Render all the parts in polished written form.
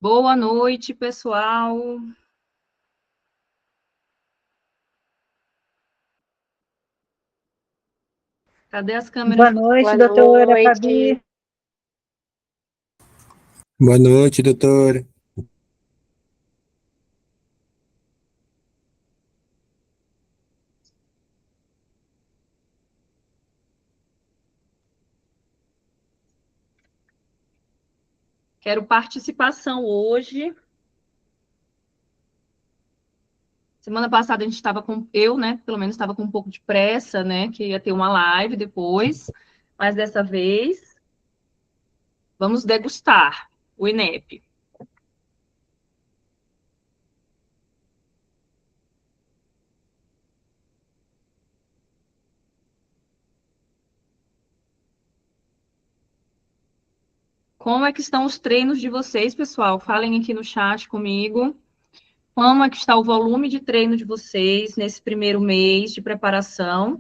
Boa noite, pessoal. Cadê as câmeras? Boa noite, Boa doutora noite. Fabi. Boa noite, doutor. Quero participação hoje. Semana passada a gente estava com, né, pelo menos estava com um pouco de pressa, né, que ia ter uma live depois, mas dessa vez vamos degustar o INEP. Como é que estão os treinos de vocês, pessoal? Falem aqui no chat comigo. Como é que está o volume de treino de vocês nesse primeiro mês de preparação?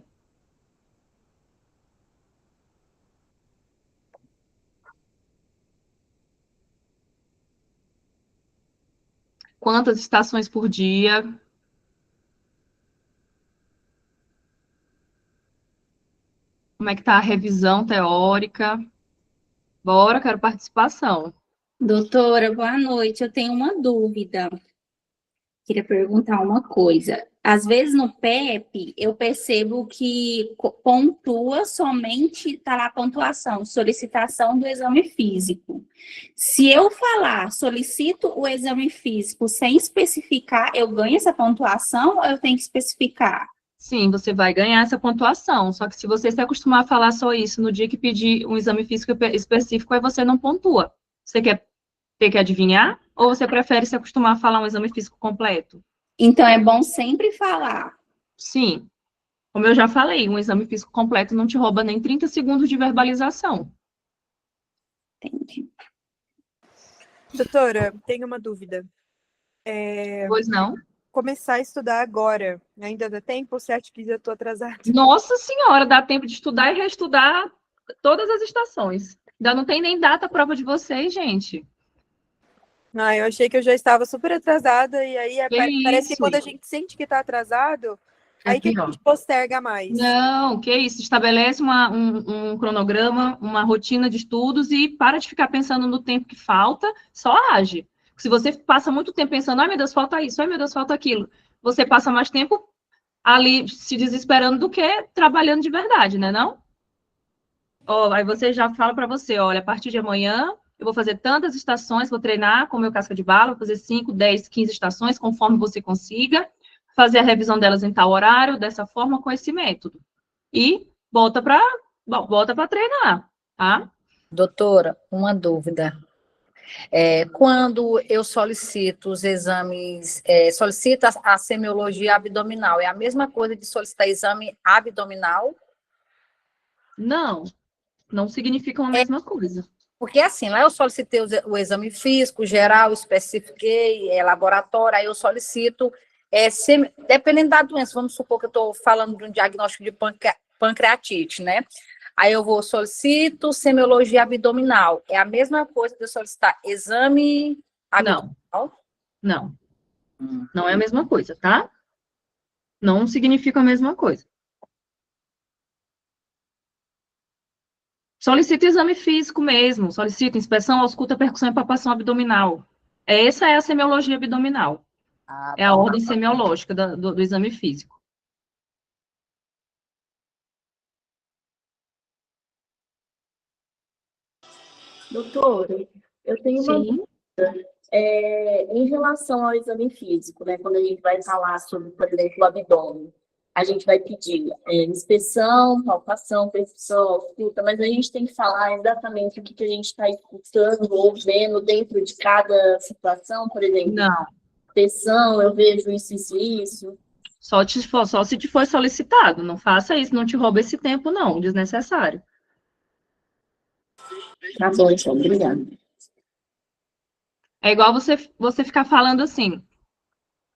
Quantas estações por dia? Como é que está a revisão teórica? Bora, quero participação. Doutora, boa noite. Eu tenho uma dúvida. Queria perguntar uma coisa. Às vezes no PEP eu percebo que pontua somente, está lá a pontuação, solicitação do exame físico. Se eu falar, solicito o exame físico sem especificar, eu ganho essa pontuação ou eu tenho que especificar? Sim, você vai ganhar essa pontuação. Só que se você se acostumar a falar só isso no dia que pedir um exame físico específico, aí você não pontua. Você quer ter que adivinhar? Ou você prefere se acostumar a falar um exame físico completo? Então é bom sempre falar. Sim. Como eu já falei, um exame físico completo não te rouba nem 30 segundos de verbalização. Entendi. Doutora, tenho uma dúvida. Pois não? Começar a estudar agora, ainda dá tempo ou você acha que já estou atrasada? Nossa Senhora, dá tempo de estudar e reestudar todas as estações. Ainda não tem nem data a prova de vocês, gente. Ah, eu achei que eu já estava super atrasada e aí parece que isso? quando a gente sente que está atrasado, É aí que a pior. gente posterga mais. Não, que isso, estabelece um cronograma, uma rotina de estudos e para de ficar pensando no tempo que falta, só age. Se você passa muito tempo pensando, ai meu Deus, falta isso, ai meu Deus, falta aquilo, você passa mais tempo ali se desesperando do que trabalhando de verdade, né, não? Ó, aí você já fala para você, olha, a partir de amanhã eu vou fazer tantas estações, vou treinar com o meu casca de bala, vou fazer 5, 10, 15 estações, conforme você consiga, fazer a revisão delas em tal horário, dessa forma, com esse método. E bota para treinar, tá? Doutora, uma dúvida. Quando eu solicito os exames, solicito a semiologia abdominal, é a mesma coisa de solicitar exame abdominal? Não, não significa a mesma coisa. Porque assim, lá eu solicitei o exame físico, geral, especifiquei, laboratório, aí eu solicito, dependendo da doença, vamos supor que eu estou falando de um diagnóstico de pancreatite, né? Aí eu vou solicito semiologia abdominal. É a mesma coisa de eu solicitar exame abdominal? Não. Não é a mesma coisa, tá? Não significa a mesma coisa. Solicita exame físico mesmo, solicita inspeção, ausculta, percussão e palpação abdominal. Essa é a semiologia abdominal. É a ordem semiológica do exame físico. Doutora, eu tenho uma Sim. em relação ao exame físico, né? Quando a gente vai falar sobre, por exemplo, o abdômen, a gente vai pedir inspeção, palpação, percussão, ausculta, mas a gente tem que falar exatamente o que a gente está escutando ou vendo dentro de cada situação, por exemplo. Não. Inspeção, eu vejo isso. Só se te for solicitado. Não faça isso, não te rouba esse tempo, não, desnecessário. Tá bom, então, obrigada. É igual você ficar falando assim,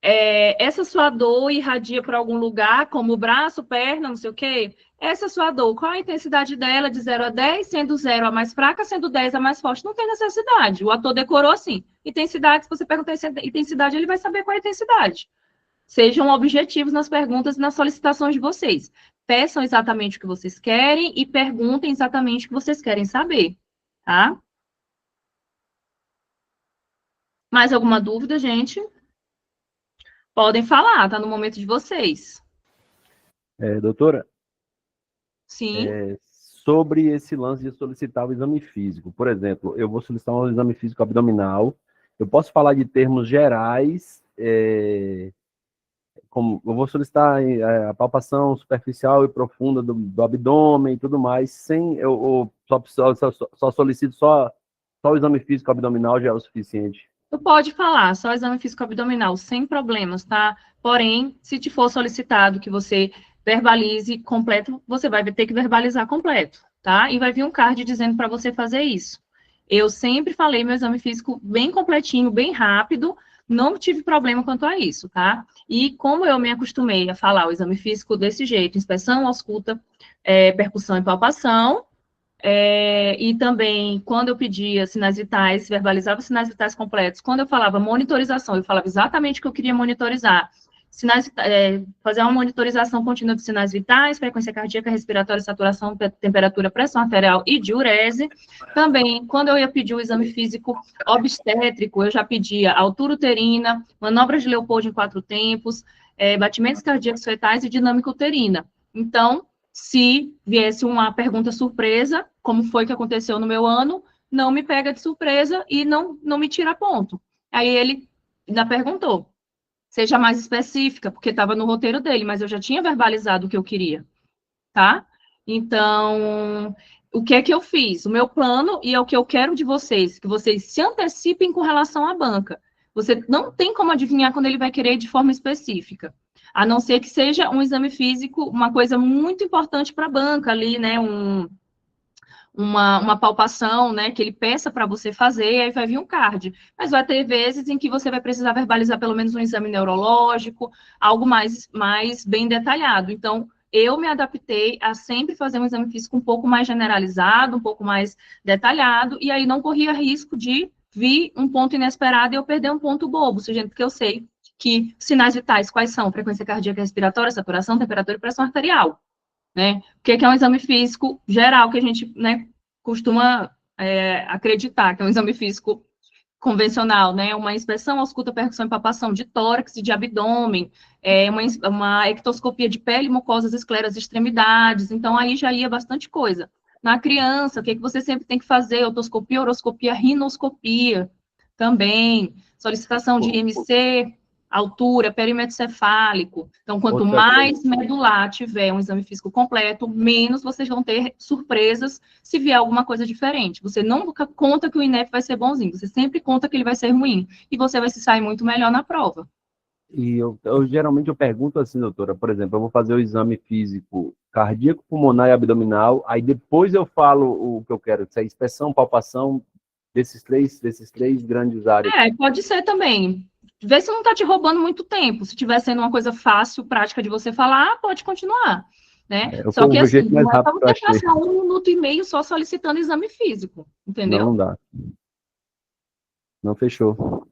essa sua dor irradia para algum lugar, como o braço, perna, não sei o quê. essa sua dor, qual a intensidade dela de 0 a 10, sendo 0 a mais fraca, sendo 10 a mais forte? Não tem necessidade. O ator decorou assim. Intensidade, se você perguntar intensidade, ele vai saber qual é a intensidade. Sejam objetivos nas perguntas e nas solicitações de vocês. Peçam exatamente o que vocês querem e perguntem exatamente o que vocês querem saber, tá? Mais alguma dúvida, gente? Podem falar, tá no momento de vocês. Doutora, Sim. sobre esse lance de solicitar o exame físico. Por exemplo, eu vou solicitar um exame físico abdominal, eu posso falar de termos gerais, como eu vou solicitar a palpação superficial e profunda do abdômen e tudo mais, sem eu só solicito só o exame físico abdominal já é o suficiente. Tu pode falar, só exame físico abdominal, sem problemas, tá? Porém, se te for solicitado que você verbalize completo, você vai ter que verbalizar completo, tá? E vai vir um card dizendo para você fazer isso. Eu sempre falei meu exame físico bem completinho, bem rápido, não tive problema quanto a isso, tá? E como eu me acostumei a falar o exame físico desse jeito, inspeção, ausculta, percussão e palpação, e também, quando eu pedia sinais vitais, verbalizava sinais vitais completos, quando eu falava monitorização, eu falava exatamente o que eu queria monitorizar. Fazer uma monitorização contínua de sinais vitais, frequência cardíaca, respiratória, saturação, temperatura, pressão arterial e diurese. Também, quando eu ia pedir o exame físico obstétrico, eu já pedia altura uterina, manobras de Leopold em 4 tempos, batimentos cardíacos fetais e dinâmica uterina. Então, se viesse uma pergunta surpresa, como foi que aconteceu no meu ano, não me pega de surpresa e não me tira ponto. Aí ele ainda perguntou, seja mais específica, porque estava no roteiro dele, mas eu já tinha verbalizado o que eu queria, tá? Então, o que é que eu fiz? O meu plano, e é o que eu quero de vocês, que vocês se antecipem com relação à banca. Você não tem como adivinhar quando ele vai querer de forma específica, a não ser que seja um exame físico, uma coisa muito importante para a banca ali, né, uma palpação, né, que ele peça para você fazer, aí vai vir um card. Mas vai ter vezes em que você vai precisar verbalizar pelo menos um exame neurológico, algo mais bem detalhado. Então, eu me adaptei a sempre fazer um exame físico um pouco mais generalizado, um pouco mais detalhado, e aí não corria risco de vir um ponto inesperado e eu perder um ponto bobo, seja porque eu sei que sinais vitais quais são? Frequência cardíaca respiratória, saturação, temperatura e pressão arterial. Né? O que é um exame físico geral que a gente, né, costuma acreditar que é um exame físico convencional, né? Uma inspeção, ausculta, percussão e palpação de tórax e de abdômen, uma ectoscopia de pele, mucosas, escleras, extremidades. Então, aí já ia bastante coisa. Na criança, o que você sempre tem que fazer? Otoscopia, oroscopia, rinoscopia também. Solicitação de IMC, altura, perímetro cefálico. Então, quanto mais medular tiver um exame físico completo, menos vocês vão ter surpresas se vier alguma coisa diferente. Você nunca conta que o INEP vai ser bonzinho, você sempre conta que ele vai ser ruim, e você vai se sair muito melhor na prova. E eu geralmente pergunto assim, doutora, por exemplo, eu vou fazer o exame físico cardíaco, pulmonar e abdominal, aí depois eu falo o que eu quero, se é inspeção, palpação, desses três grandes áreas. Pode ser também. Vê se não está te roubando muito tempo. Se estiver sendo uma coisa fácil, prática de você falar, pode continuar. Né? Só que assim, não é para você passar 1 minuto e meio só solicitando exame físico, entendeu? Não dá. Não fechou.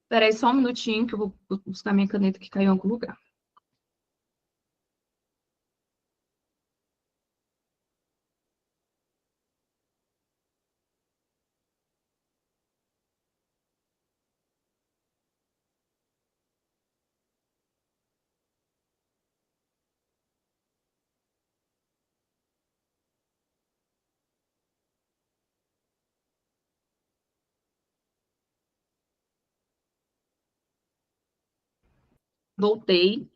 Espera aí só um minutinho que eu vou buscar minha caneta que caiu em algum lugar. Voltei.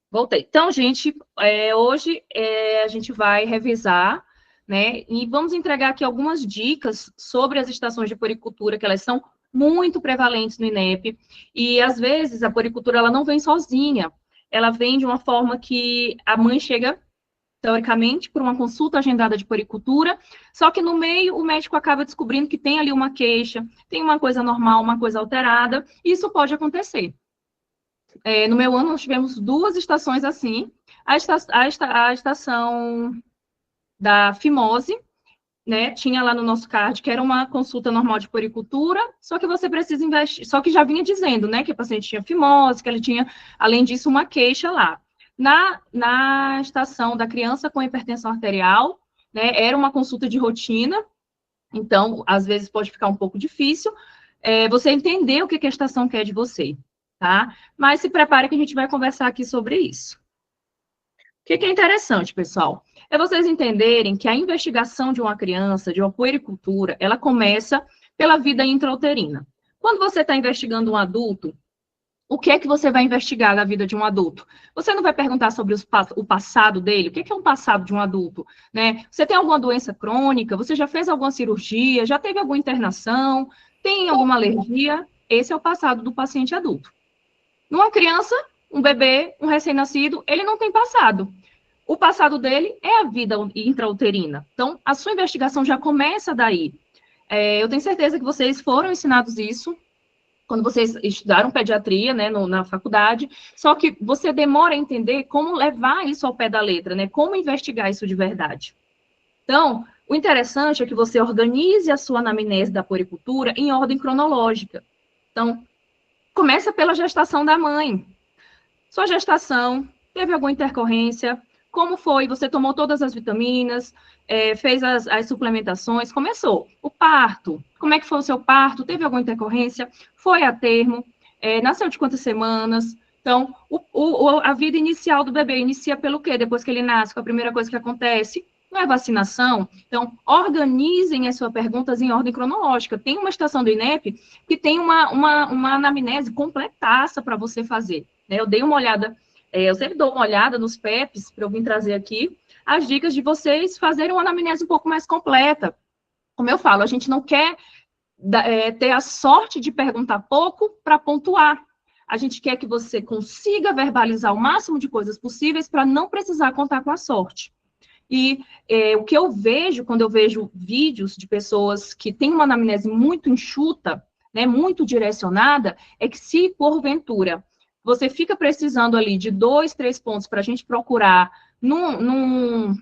Voltei. Então, gente, hoje a gente vai revisar, né? E vamos entregar aqui algumas dicas sobre as estações de puericultura, que elas são muito prevalentes no INEP. E, às vezes, a puericultura ela não vem sozinha. Ela vem de uma forma que a mãe chega teoricamente, por uma consulta agendada de puericultura, só que no meio o médico acaba descobrindo que tem ali uma queixa, tem uma coisa normal, uma coisa alterada, e isso pode acontecer. No meu ano, nós tivemos 2 estações assim, a estação da fimose, né, tinha lá no nosso card, que era uma consulta normal de puericultura, só que você precisa investir, só que já vinha dizendo, né, que o paciente tinha fimose, que ele tinha, além disso, uma queixa lá. Na estação da criança com hipertensão arterial, né, era uma consulta de rotina, então, às vezes pode ficar um pouco difícil você entender o que a estação quer de você, tá? Mas se prepare que a gente vai conversar aqui sobre isso. O que é interessante, pessoal? É vocês entenderem que a investigação de uma criança, de uma puericultura, ela começa pela vida intrauterina. Quando você está investigando um adulto, o que é que você vai investigar na vida de um adulto? Você não vai perguntar sobre o passado dele, o que é um passado de um adulto, né? Você tem alguma doença crônica? Você já fez alguma cirurgia? Já teve alguma internação? Tem alguma alergia? Esse é o passado do paciente adulto. Numa criança, um bebê, um recém-nascido, ele não tem passado. O passado dele é a vida intrauterina. Então, a sua investigação já começa daí. Eu tenho certeza que vocês foram ensinados isso quando vocês estudaram pediatria, né, na faculdade, só que você demora a entender como levar isso ao pé da letra, né, como investigar isso de verdade. Então, o interessante é que você organize a sua anamnese da puericultura em ordem cronológica. Então, começa pela gestação da mãe. Sua gestação, teve alguma intercorrência? Como foi? Você tomou todas as vitaminas, fez as suplementações, começou. O parto, como é que foi o seu parto? Teve alguma intercorrência? Foi a termo? Nasceu de quantas semanas? Então, a vida inicial do bebê inicia pelo quê? Depois que ele nasce, a primeira coisa que acontece não é vacinação. Então, organizem as suas perguntas em ordem cronológica. Tem uma estação do INEP que tem uma anamnese completaça para você fazer. Eu dei uma olhada, eu sempre dou uma olhada nos PEPs, para eu vir trazer aqui, as dicas de vocês fazerem uma anamnese um pouco mais completa. Como eu falo, a gente não quer ter a sorte de perguntar pouco para pontuar. A gente quer que você consiga verbalizar o máximo de coisas possíveis para não precisar contar com a sorte. E o que eu vejo, quando eu vejo vídeos de pessoas que têm uma anamnese muito enxuta, né, muito direcionada, é que se, porventura, você fica precisando ali de 2, 3 pontos para a gente procurar no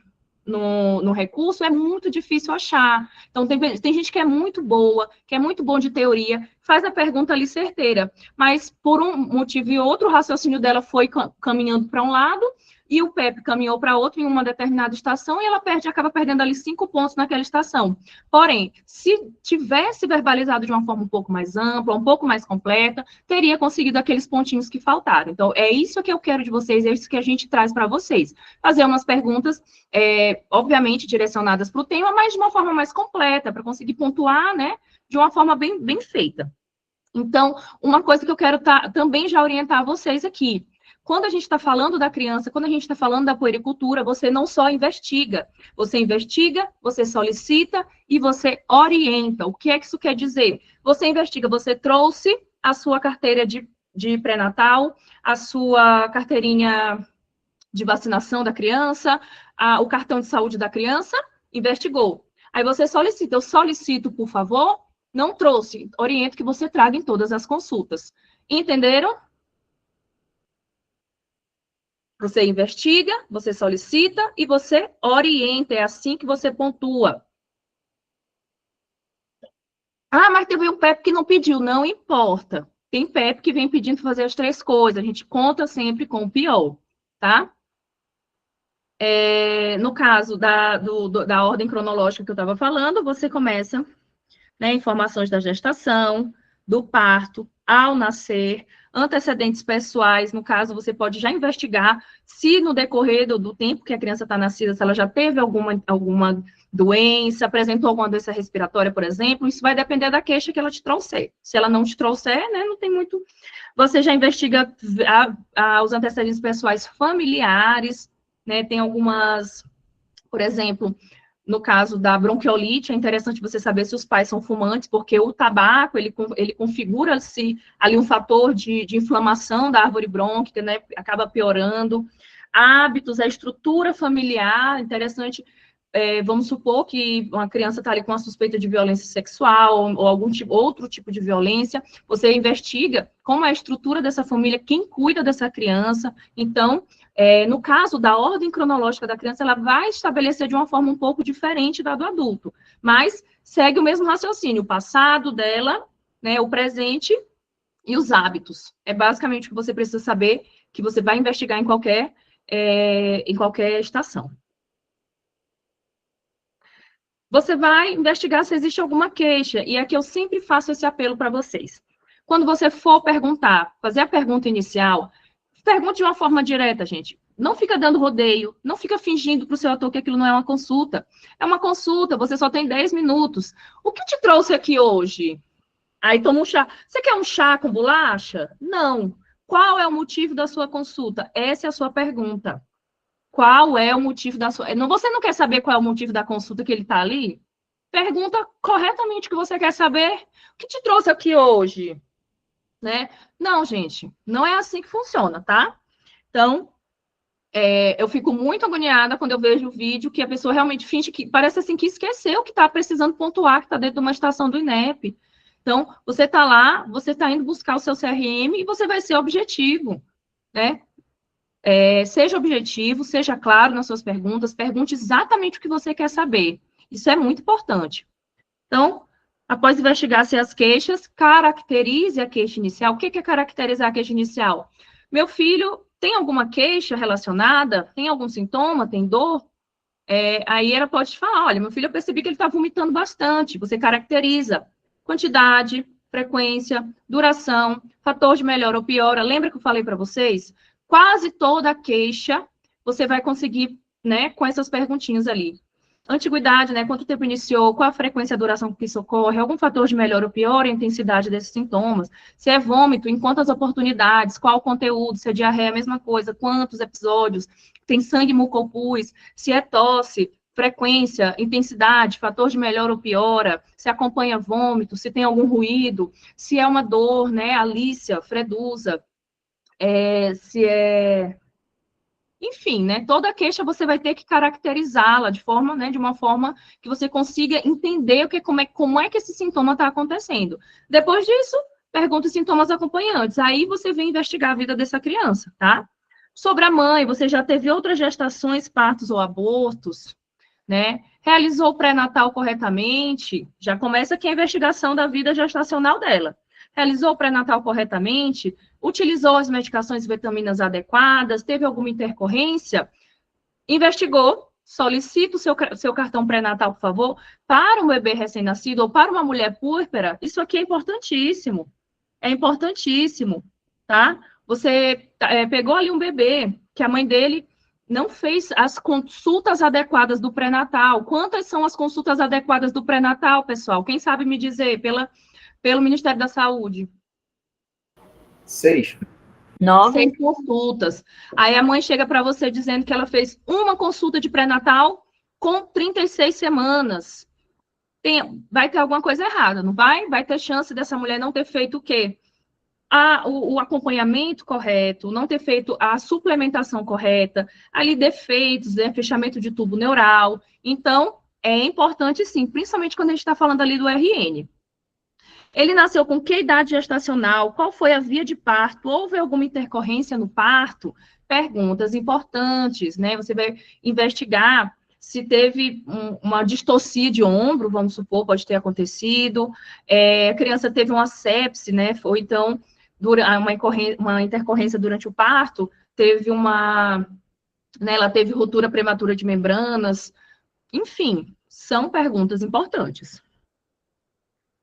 recurso, é muito difícil achar. Então, tem gente que é muito boa, que é muito bom de teoria, faz a pergunta ali certeira, mas por um motivo e outro, o raciocínio dela foi caminhando para um lado, e o PEP caminhou para outro em uma determinada estação, e ela acaba perdendo ali 5 pontos naquela estação. Porém, se tivesse verbalizado de uma forma um pouco mais ampla, um pouco mais completa, teria conseguido aqueles pontinhos que faltaram. Então, é isso que eu quero de vocês, é isso que a gente traz para vocês. Fazer umas perguntas, obviamente, direcionadas para o tema, mas de uma forma mais completa, para conseguir pontuar, né, de uma forma bem feita. Então, uma coisa que eu quero também já orientar vocês aqui, quando a gente está falando da criança, quando a gente está falando da puericultura, você não só investiga, você solicita e você orienta. O que é que isso quer dizer? Você investiga, você trouxe a sua carteira de pré-natal, a sua carteirinha de vacinação da criança, o cartão de saúde da criança, investigou. Aí você solicita, eu solicito, por favor, não trouxe, oriento que você traga em todas as consultas. Entenderam? Você investiga, você solicita e você orienta. É assim que você pontua. Ah, mas teve um PEP que não pediu. Não importa. Tem PEP que vem pedindo fazer as 3 coisas. A gente conta sempre com o PO, tá? No caso da ordem cronológica que eu estava falando, você começa, né, informações da gestação, do parto, ao nascer, antecedentes pessoais, no caso, você pode já investigar se no decorrer do tempo que a criança está nascida, se ela já teve alguma doença, apresentou alguma doença respiratória, por exemplo, isso vai depender da queixa que ela te trouxer. Se ela não te trouxer, né, não tem muito... Você já investiga os antecedentes pessoais familiares, né, tem algumas, por exemplo... No caso da bronquiolite, é interessante você saber se os pais são fumantes, porque o tabaco, ele configura-se ali um fator de inflamação da árvore brônquica, né? Acaba piorando. Hábitos, a estrutura familiar, interessante. Vamos supor que uma criança está ali com uma suspeita de violência sexual ou algum outro tipo de violência, você investiga como é a estrutura dessa família, quem cuida dessa criança. Então, no caso da ordem cronológica da criança, ela vai estabelecer de uma forma um pouco diferente da do adulto, mas segue o mesmo raciocínio, o passado dela, né, o presente e os hábitos. É basicamente o que você precisa saber, que você vai investigar em qualquer estação. Você vai investigar se existe alguma queixa, e aqui eu sempre faço esse apelo para vocês. Quando você for perguntar, fazer a pergunta inicial, pergunte de uma forma direta, gente. Não fica dando rodeio, não fica fingindo para o seu ator que aquilo não é uma consulta. É uma consulta, você só tem 10 minutos. O que te trouxe aqui hoje? Aí toma um chá. Você quer um chá com bolacha? Não. Qual é o motivo da sua consulta? Essa é a sua pergunta. Qual é o motivo da sua... Você não quer saber qual é o motivo da consulta que ele está ali? Pergunta corretamente o que você quer saber. O que te trouxe aqui hoje? Né? Não, gente, não é assim que funciona, tá? Então, eu fico muito agoniada quando eu vejo o vídeo que a pessoa realmente finge que... Parece assim que esqueceu que está precisando pontuar, que está dentro de uma estação do INEP. Então, você está lá, você está indo buscar o seu CRM e você vai ser objetivo, né? Seja objetivo, seja claro nas suas perguntas, pergunte exatamente o que você quer saber. Isso é muito importante. Então, após investigar-se as queixas, caracterize a queixa inicial. O que é caracterizar a queixa inicial? Meu filho tem alguma queixa relacionada? Tem algum sintoma? Tem dor? Aí ela pode te falar, olha, meu filho, eu percebi que ele está vomitando bastante. Você caracteriza quantidade, frequência, duração, fator de melhora ou piora. Lembra que eu falei para vocês? Quase toda queixa você vai conseguir, né, com essas perguntinhas ali. Antiguidade, né, quanto tempo iniciou, qual a frequência e a duração que isso ocorre, algum fator de melhora ou piora, a intensidade desses sintomas, se é vômito, em quantas oportunidades, qual o conteúdo, se é diarreia, a mesma coisa, quantos episódios, tem sangue mucopus, se é tosse, frequência, intensidade, fator de melhora ou piora, se acompanha vômito, se tem algum ruído, se é uma dor, né, alícia, fredusa, enfim, né, toda queixa você vai ter que caracterizá-la de uma forma que você consiga entender como é que esse sintoma está acontecendo. Depois disso, pergunta os sintomas acompanhantes. Aí você vem investigar a vida dessa criança, tá? Sobre a mãe, você já teve outras gestações, partos ou abortos, né? Realizou o pré-natal corretamente? Já começa aqui a investigação da vida gestacional dela. Realizou o pré-natal corretamente? Utilizou as medicações e vitaminas adequadas? Teve alguma intercorrência? Investigou? Solicita o seu cartão pré-natal, por favor, para um bebê recém-nascido ou para uma mulher púrpura. Isso aqui é importantíssimo. É importantíssimo, tá? Você pegou ali um bebê que a mãe dele não fez as consultas adequadas do pré-natal. Quantas são as consultas adequadas do pré-natal, pessoal? Quem sabe me dizer, pelo Ministério da Saúde? 6. 9. 6 consultas. Aí a mãe chega para você dizendo que ela fez uma consulta de pré-natal com 36 semanas. Vai ter alguma coisa errada, não vai? Vai ter chance dessa mulher não ter feito o quê? O acompanhamento correto, não ter feito a suplementação correta, ali defeitos, né, fechamento de tubo neural. Então, é importante sim, principalmente quando a gente está falando ali do RN. Ele nasceu com que idade gestacional? Qual foi a via de parto? Houve alguma intercorrência no parto? Perguntas importantes, né? Você vai investigar se teve uma distocia de ombro, vamos supor, pode ter acontecido. A criança teve uma sepse, né? Foi, então, uma intercorrência durante o parto, ela teve ruptura prematura de membranas. Enfim, são perguntas importantes.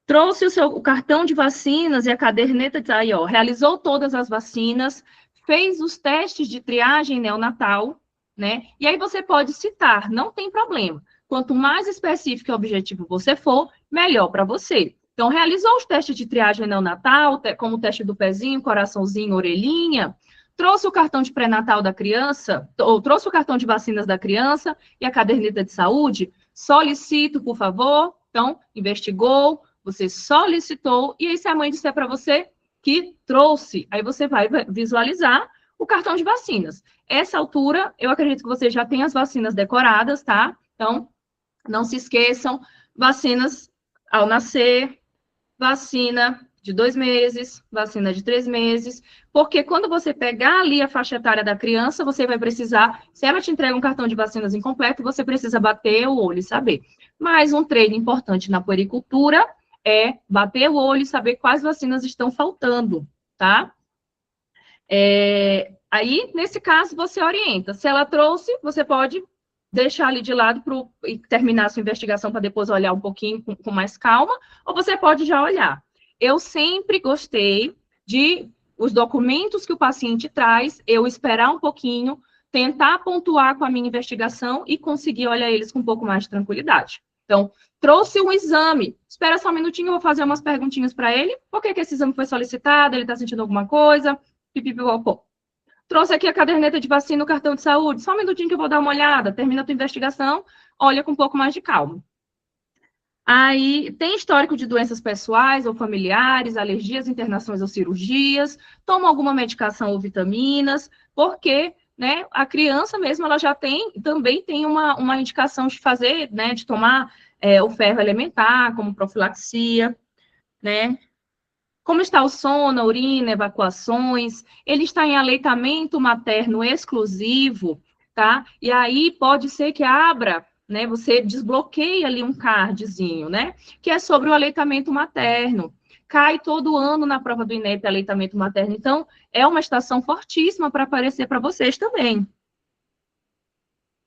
Trouxe o cartão de vacinas e a caderneta, aí, ó, realizou todas as vacinas, fez os testes de triagem neonatal, né? E aí você pode citar, não tem problema. Quanto mais específico e objetivo você for, melhor para você. Então, realizou os testes de triagem neonatal, como o teste do pezinho, coraçãozinho, orelhinha, trouxe o cartão de pré-natal da criança, ou trouxe o cartão de vacinas da criança e a caderneta de saúde, solicito, por favor. Então, investigou, você solicitou, e aí se a mãe disser para você que trouxe, aí você vai visualizar o cartão de vacinas. Essa altura, eu acredito que você já tem as vacinas decoradas, tá? Então, não se esqueçam, vacinas ao nascer, vacina de 2 meses, vacina de 3 meses, porque quando você pegar ali a faixa etária da criança, você vai precisar, se ela te entrega um cartão de vacinas incompleto, você precisa bater o olho e saber. Mas um treino importante na puericultura é bater o olho e saber quais vacinas estão faltando, tá? Aí, nesse caso, você orienta. Se ela trouxe, você pode deixar ali de lado e terminar a sua investigação para depois olhar um pouquinho com mais calma, ou você pode já olhar. Eu sempre gostei de os documentos que o paciente traz, eu esperar um pouquinho, tentar pontuar com a minha investigação e conseguir olhar eles com um pouco mais de tranquilidade. Então, trouxe um exame, espera só um minutinho, eu vou fazer umas perguntinhas para ele, por que esse exame foi solicitado, ele está sentindo alguma coisa, pipipipopô. Trouxe aqui a caderneta de vacina, o cartão de saúde, só um minutinho que eu vou dar uma olhada, termina a tua investigação, olha com um pouco mais de calma. Aí, tem histórico de doenças pessoais ou familiares, alergias, internações ou cirurgias, toma alguma medicação ou vitaminas, porque, né, a criança mesmo, ela já também tem uma indicação de fazer, né, de tomar o ferro elementar, como profilaxia, né. Como está o sono, a urina, evacuações, ele está em aleitamento materno exclusivo, tá? E aí pode ser que abra, né, você desbloqueia ali um cardzinho, né, que é sobre o aleitamento materno. Cai todo ano na prova do INEP aleitamento materno, então é uma estação fortíssima para aparecer para vocês também.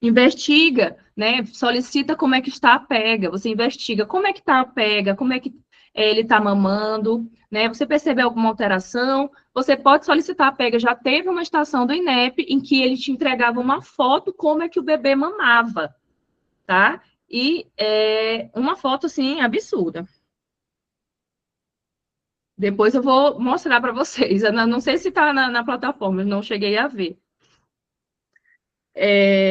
Investiga, né, solicita como é que está a pega, você investiga como é que está a pega, como é que ele está mamando, né, você percebeu alguma alteração, você pode solicitar a pega, já teve uma estação do INEP em que ele te entregava uma foto como é que o bebê mamava, tá? E uma foto, assim, absurda. Depois eu vou mostrar para vocês, eu não sei se está na plataforma, eu não cheguei a ver.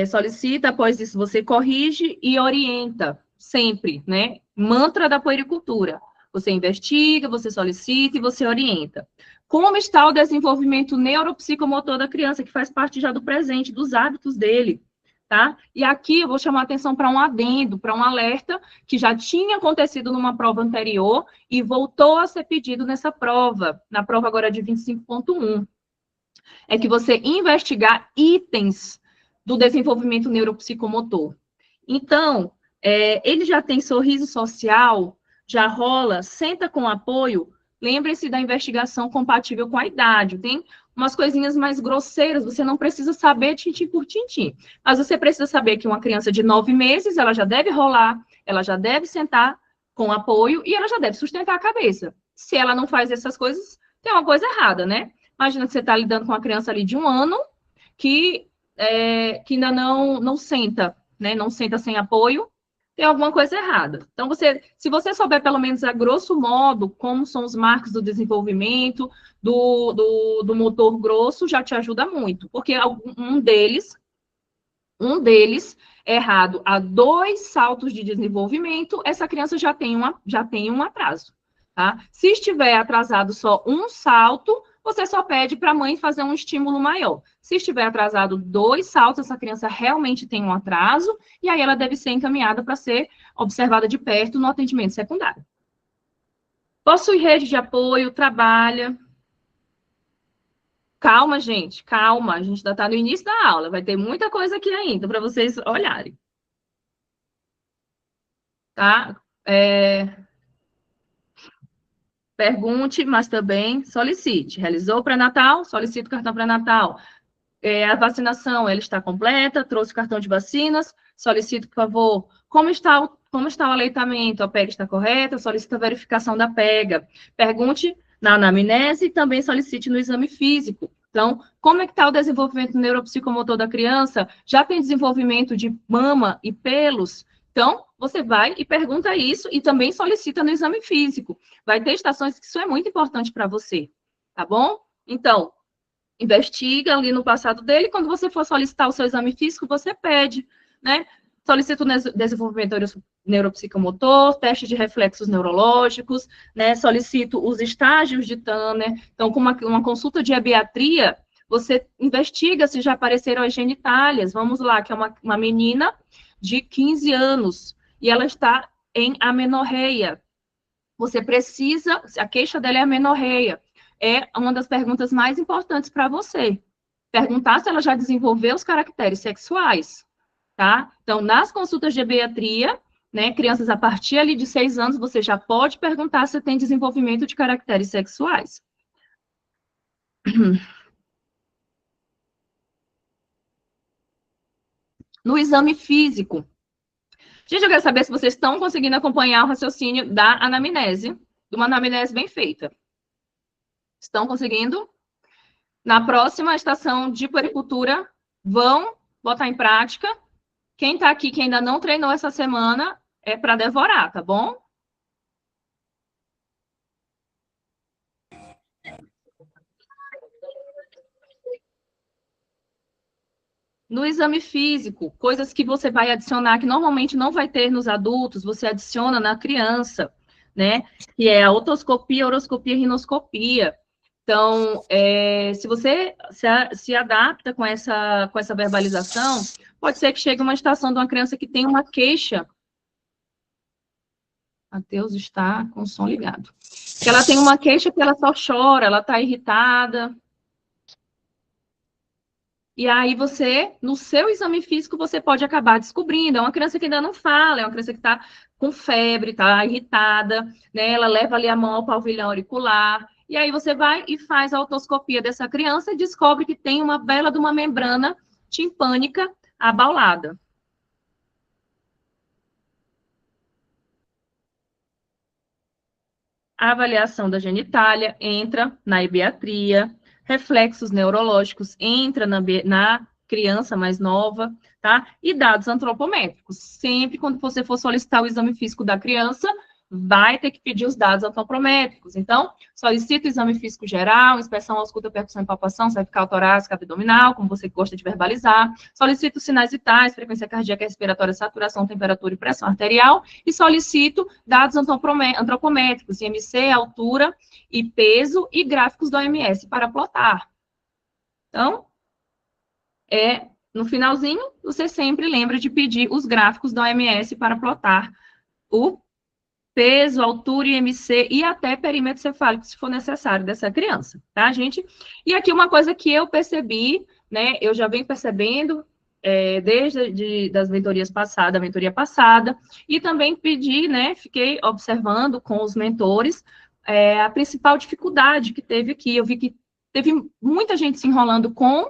Solicita, após isso você corrige e orienta, sempre, né? Mantra da puericultura. Você investiga, você solicita e você orienta. Como está o desenvolvimento neuropsicomotor da criança, que faz parte já do presente, dos hábitos dele, tá? E aqui eu vou chamar a atenção para um adendo, para um alerta, que já tinha acontecido numa prova anterior e voltou a ser pedido nessa prova, na prova agora de 25.1. É que você investigar itens do desenvolvimento neuropsicomotor. Então, ele já tem sorriso social, já rola, senta com apoio, lembre-se da investigação compatível com a idade. Tem umas coisinhas mais grosseiras, você não precisa saber tintim por tintim, mas você precisa saber que uma criança de 9 meses, ela já deve rolar, ela já deve sentar com apoio e ela já deve sustentar a cabeça. Se ela não faz essas coisas, tem uma coisa errada, né? Imagina que você está lidando com uma criança ali de 1 ano que ainda não senta, né? Não senta sem apoio, tem alguma coisa errada. Então, se você souber, pelo menos, a grosso modo, como são os marcos do desenvolvimento do motor grosso, já te ajuda muito. Porque um deles errado a 2 saltos de desenvolvimento, essa criança já tem um atraso, tá? Se estiver atrasado só 1 salto, você só pede para a mãe fazer um estímulo maior. Se estiver atrasado 2 saltos, essa criança realmente tem um atraso, e aí ela deve ser encaminhada para ser observada de perto no atendimento secundário. Possui rede de apoio, trabalha. Calma, gente, calma. A gente ainda está no início da aula, vai ter muita coisa aqui ainda para vocês olharem. Tá? Pergunte, mas também solicite. Realizou o pré-natal? Solicite o cartão pré-natal. A vacinação, ela está completa? Trouxe o cartão de vacinas? Solicito, por favor. Como está o aleitamento? A pega está correta? Solicita a verificação da pega. Pergunte na anamnese e também solicite no exame físico. Então, como é que está o desenvolvimento neuropsicomotor da criança? Já tem desenvolvimento de mama e pelos? Então, você vai e pergunta isso e também solicita no exame físico. Vai ter estações que isso é muito importante para você, tá bom? Então, investiga ali no passado dele, quando você for solicitar o seu exame físico, você pede, né? Solicita o desenvolvimento neuropsicomotor, teste de reflexos neurológicos, né? Solicito os estágios de Tanner. Então, com uma consulta de ebiatria, você investiga se já apareceram as genitálias. Vamos lá, que é uma menina de 15 anos, e ela está em amenorreia. Você precisa, a queixa dela é amenorreia. É uma das perguntas mais importantes para você. Perguntar se ela já desenvolveu os caracteres sexuais, tá? Então, nas consultas de geriatria, né, crianças a partir ali de 6 anos, você já pode perguntar se tem desenvolvimento de caracteres sexuais. No exame físico. Gente, eu quero saber se vocês estão conseguindo acompanhar o raciocínio da anamnese, de uma anamnese bem feita. Estão conseguindo? Na próxima estação de puericultura, vão botar em prática. Quem está aqui, que ainda não treinou essa semana, é para devorar, tá bom? No exame físico, coisas que você vai adicionar, que normalmente não vai ter nos adultos, você adiciona na criança, né? Que é a otoscopia, oroscopia e rinoscopia. Então, se você se adapta com essa verbalização, pode ser que chegue uma estação de uma criança que tem uma queixa. Matheus está com o som ligado. Que ela tem uma queixa que ela só chora, ela está irritada. E aí você, no seu exame físico, você pode acabar descobrindo. É uma criança que ainda não fala, é uma criança que está com febre, está irritada, né? Ela leva ali a mão ao pavilhão auricular. E aí você vai e faz a otoscopia dessa criança e descobre que tem uma bela de uma membrana timpânica abaulada. A avaliação da genitália entra na ebiatria, reflexos neurológicos entra na criança mais nova, tá? E dados antropométricos. Sempre quando você for solicitar o exame físico da criança, vai ter que pedir os dados antropométricos. Então, solicita o exame físico geral, inspeção, ausculta, percussão e palpação, cervical, torácica, abdominal, como você gosta de verbalizar. Solicito os sinais vitais, frequência cardíaca, respiratória, saturação, temperatura e pressão arterial. E solicito dados antropométricos, IMC, altura e peso e gráficos do OMS para plotar. Então, no finalzinho, você sempre lembra de pedir os gráficos do OMS para plotar o peso, altura, IMC e até perímetro cefálico, se for necessário, dessa criança, tá, gente? E aqui uma coisa que eu percebi, né, eu já venho percebendo desde das mentorias passadas, a mentoria passada, e também pedi, né, fiquei observando com os mentores a principal dificuldade que teve aqui. Eu vi que teve muita gente se enrolando com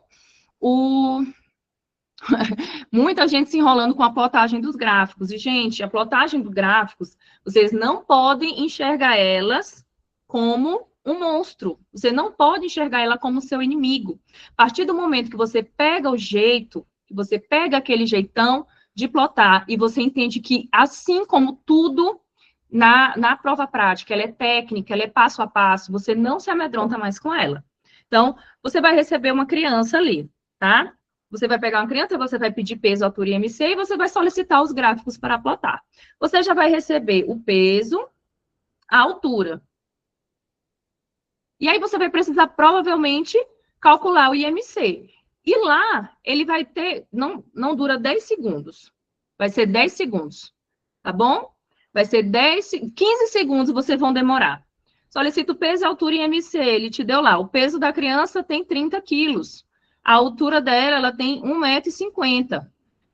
muita gente se enrolando com a plotagem dos gráficos. E, gente, a plotagem dos gráficos, vocês não podem enxergar elas como um monstro. Você não pode enxergar ela como seu inimigo. A partir do momento que você pega o jeito, que você pega aquele jeitão de plotar, e você entende que, assim como tudo na prova prática, ela é técnica, ela é passo a passo, você não se amedronta mais com ela. Então, você vai receber uma criança ali, tá? Você vai pegar uma criança, você vai pedir peso, altura e IMC, e você vai solicitar os gráficos para plotar. Você já vai receber o peso, a altura. E aí você vai precisar, provavelmente, calcular o IMC. E lá, ele vai ter, não dura 10 segundos. Vai ser 10 segundos, tá bom? Vai ser 15 segundos vocês vão demorar. Solicita o peso, altura e IMC, ele te deu lá. O peso da criança tem 30 quilos. A altura dela, ela tem 1,50 m.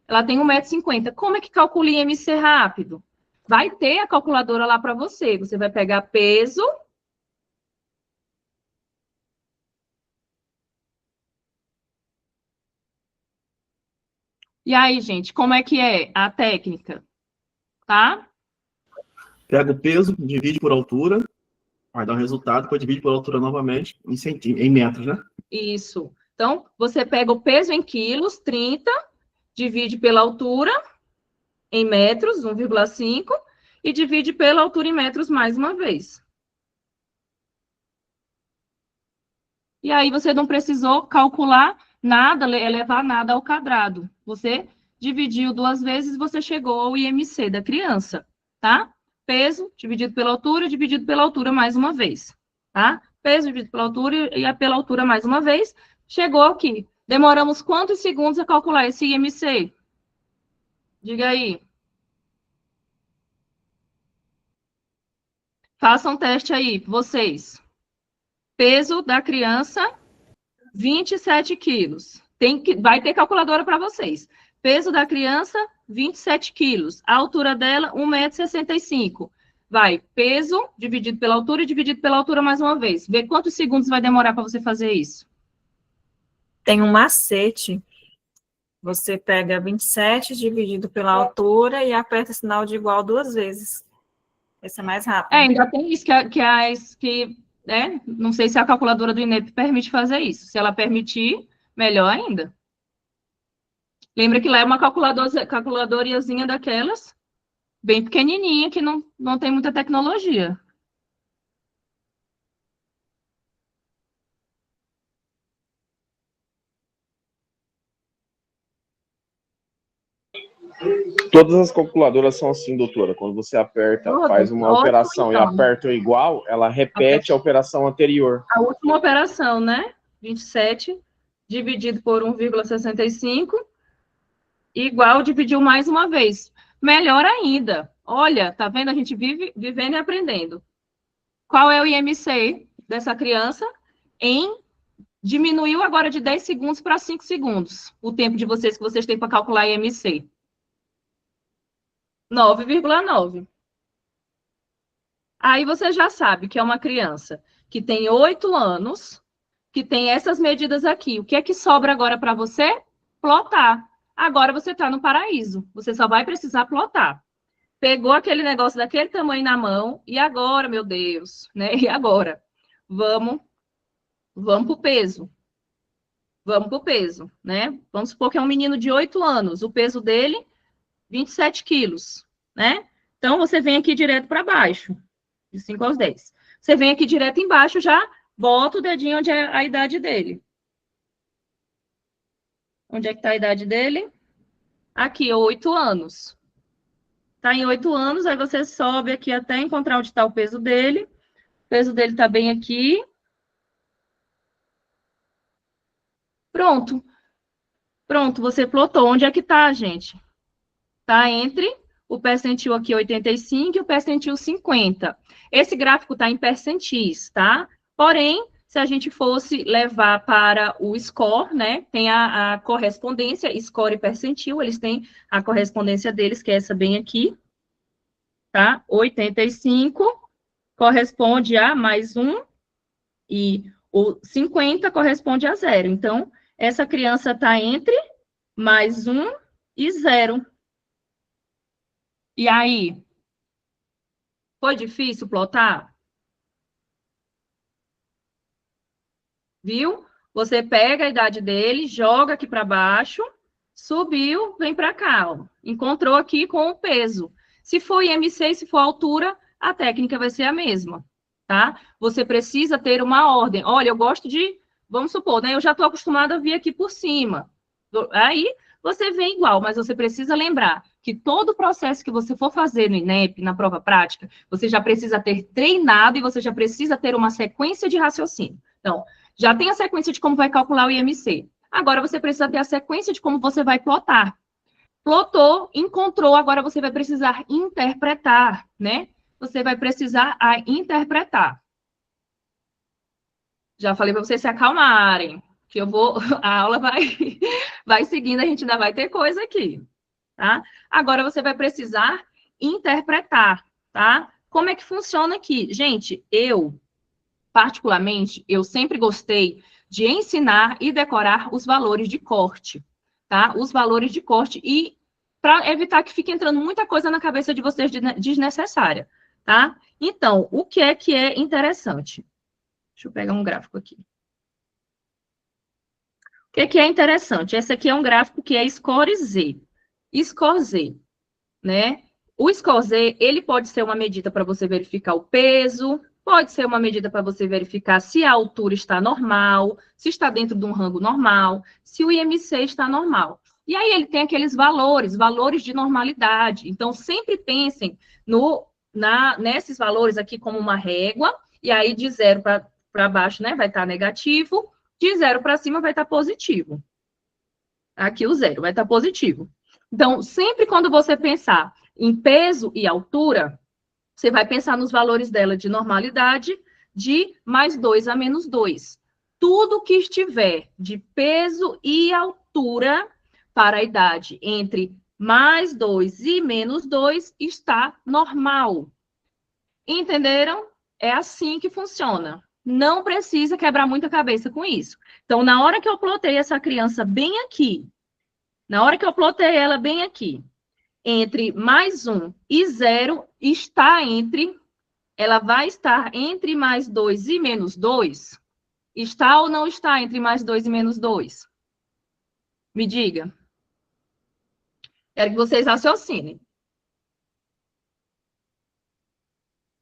Ela tem 1,50 m. Como é que calcula o IMC rápido? Vai ter a calculadora lá para você. Você vai pegar peso. E aí, gente, como é que é a técnica? Tá? Pega o peso, divide por altura, vai dar um resultado, depois divide por altura novamente, em metros, né? Isso. Então, você pega o peso em quilos, 30, divide pela altura, em metros, 1,5, e divide pela altura em metros mais uma vez. E aí, você não precisou calcular nada, elevar nada ao quadrado. Você dividiu 2 vezes, você chegou ao IMC da criança, tá? Peso dividido pela altura mais uma vez, tá? Peso dividido pela altura e pela altura mais uma vez. Chegou aqui. Demoramos quantos segundos a calcular esse IMC? Diga aí. Façam um teste aí, vocês. Peso da criança, 27 quilos. Vai ter calculadora para vocês. Peso da criança, 27 quilos. A altura dela, 1,65 m. Vai, peso dividido pela altura e dividido pela altura mais uma vez. Vê quantos segundos vai demorar para você fazer isso. Tem um macete. Você pega 27 dividido pela altura e aperta o sinal de igual 2 vezes. Esse é mais rápido. Ainda tem isso não sei se a calculadora do INEP permite fazer isso. Se ela permitir, melhor ainda. Lembra que lá é uma calculadorazinha daquelas, bem pequenininha, que não tem muita tecnologia. Todas as calculadoras são assim, doutora. Quando você aperta, faz uma operação e aperta o igual, ela repete a operação anterior. A última operação, né? 27 dividido por 1,65, igual dividiu mais uma vez. Melhor ainda. Olha, tá vendo? A gente vive vivendo e aprendendo. Qual é o IMC dessa criança? Diminuiu agora de 10 segundos para 5 segundos. O tempo de vocês que vocês têm para calcular IMC. 9,9. Aí você já sabe que é uma criança que tem 8 anos, que tem essas medidas aqui. O que é que sobra agora para você? Plotar. Agora você está no paraíso. Você só vai precisar plotar. Pegou aquele negócio daquele tamanho na mão, e agora, meu Deus, né? E agora? Vamos para o peso. Vamos para o peso, né? Vamos supor que é um menino de 8 anos. O peso dele, 27 quilos, né? Então, você vem aqui direto para baixo, de 5 aos 10. Você vem aqui direto embaixo, já bota o dedinho onde é a idade dele. Onde é que está a idade dele? Aqui, 8 anos. Está em 8 anos, aí você sobe aqui até encontrar onde está o peso dele. O peso dele está bem aqui. Pronto. Pronto, você plotou. Onde é que está, gente? Está entre o percentil aqui 85 e o percentil 50. Esse gráfico está em percentis, tá? Porém, se a gente fosse levar para o score, né? Tem a correspondência, score e percentil, eles têm a correspondência deles, que é essa bem aqui, tá? 85 corresponde a mais 1 e o 50 corresponde a 0. Então, essa criança está entre mais 1 e 0. E aí? Foi difícil plotar? Viu? Você pega a idade dele, joga aqui para baixo, subiu, vem para cá, ó. Encontrou aqui com o peso. Se for IMC e se for altura, a técnica vai ser a mesma, tá? Você precisa ter uma ordem. Olha, eu gosto de, vamos supor, né? Eu já estou acostumada a vir aqui por cima. Aí, você vem igual, mas você precisa lembrar que todo o processo que você for fazer no INEP, na prova prática, você já precisa ter treinado e você já precisa ter uma sequência de raciocínio. Então, já tem a sequência de como vai calcular o IMC. Agora, você precisa ter a sequência de como você vai plotar. Plotou, encontrou, agora você vai precisar interpretar, né? Você vai precisar interpretar. Já falei para vocês se acalmarem, que a aula vai seguindo, a gente ainda vai ter coisa aqui, tá? Agora você vai precisar interpretar, tá? Como é que funciona aqui? Gente, particularmente, eu sempre gostei de ensinar e decorar os valores de corte, tá? Os valores de corte, e para evitar que fique entrando muita coisa na cabeça de vocês desnecessária, tá? Então, o que é interessante? Deixa eu pegar um gráfico aqui. O que é interessante? Esse aqui é um gráfico que é Score Z. Score Z, né? O Score Z, ele pode ser uma medida para você verificar o peso, pode ser uma medida para você verificar se a altura está normal, se está dentro de um rango normal, se o IMC está normal. E aí ele tem aqueles valores de normalidade. Então, sempre pensem nesses valores aqui como uma régua, e aí de 0 para baixo, né, vai estar negativo, De 0 para cima vai estar positivo. Aqui o 0 vai estar positivo. Então, sempre quando você pensar em peso e altura, você vai pensar nos valores dela de normalidade, de mais 2 a menos 2. Tudo que estiver de peso e altura para a idade entre mais 2 e menos 2 está normal. Entenderam? É assim que funciona. Não precisa quebrar muita cabeça com isso. Então, na hora que eu plotei essa criança bem aqui, na hora que eu plotei ela bem aqui, entre mais 1 e 0, ela vai estar entre mais 2 e menos 2? Está ou não está entre mais 2 e menos 2? Me diga. Quero que vocês raciocinem.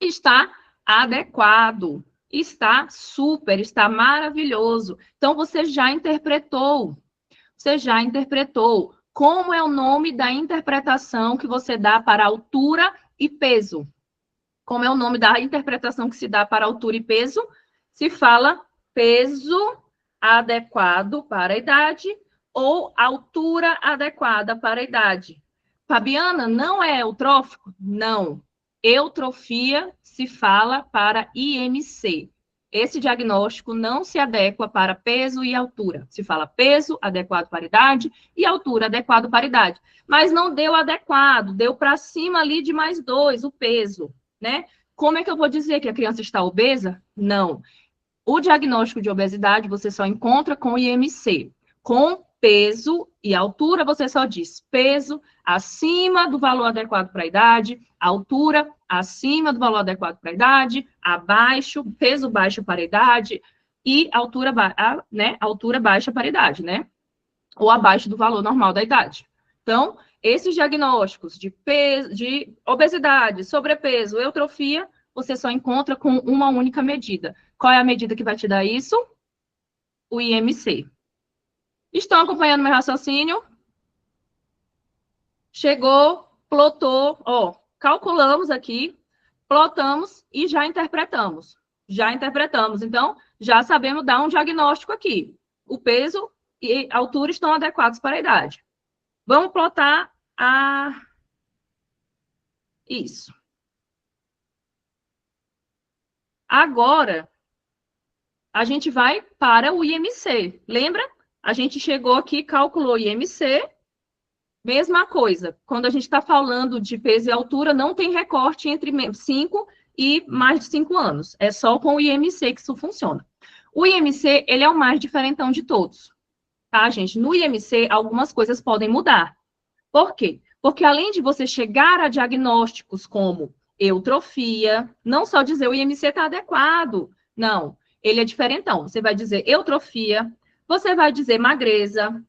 Está adequado. Está super, está maravilhoso. Então, você já interpretou. Você já interpretou. Como é o nome da interpretação que você dá para altura e peso? Como é o nome da interpretação que se dá para altura e peso? Se fala peso adequado para a idade ou altura adequada para a idade. Fabiana, não é eutrófico? Não. Eutrofia se fala para IMC. Esse diagnóstico não se adequa para peso e altura. Se fala peso adequado para idade e altura adequado para idade. Mas não deu adequado, deu para cima ali de mais 2, o peso, né? Como é que eu vou dizer que a criança está obesa? Não. O diagnóstico de obesidade você só encontra com IMC. Com peso e altura, você só diz peso acima do valor adequado para a idade, altura acima do valor adequado para a idade, abaixo, peso baixo para a idade e altura baixa para a idade, né? Ou abaixo do valor normal da idade. Então, esses diagnósticos de peso, de obesidade, sobrepeso, eutrofia, você só encontra com uma única medida. Qual é a medida que vai te dar isso? O IMC. Estão acompanhando meu raciocínio? Chegou, plotou, ó, calculamos aqui, plotamos e já interpretamos. Já interpretamos. Então, já sabemos dar um diagnóstico aqui. O peso e a altura estão adequados para a idade. Vamos plotar isso. Agora, a gente vai para o IMC. Lembra? A gente chegou aqui, calculou IMC, mesma coisa. Quando a gente está falando de peso e altura, não tem recorte entre 5 e mais de 5 anos. É só com o IMC que isso funciona. O IMC, ele é o mais diferentão de todos. Tá, gente? No IMC, algumas coisas podem mudar. Por quê? Porque além de você chegar a diagnósticos como eutrofia, não só dizer o IMC está adequado. Não, ele é diferentão. Você vai dizer eutrofia, você vai dizer magreza,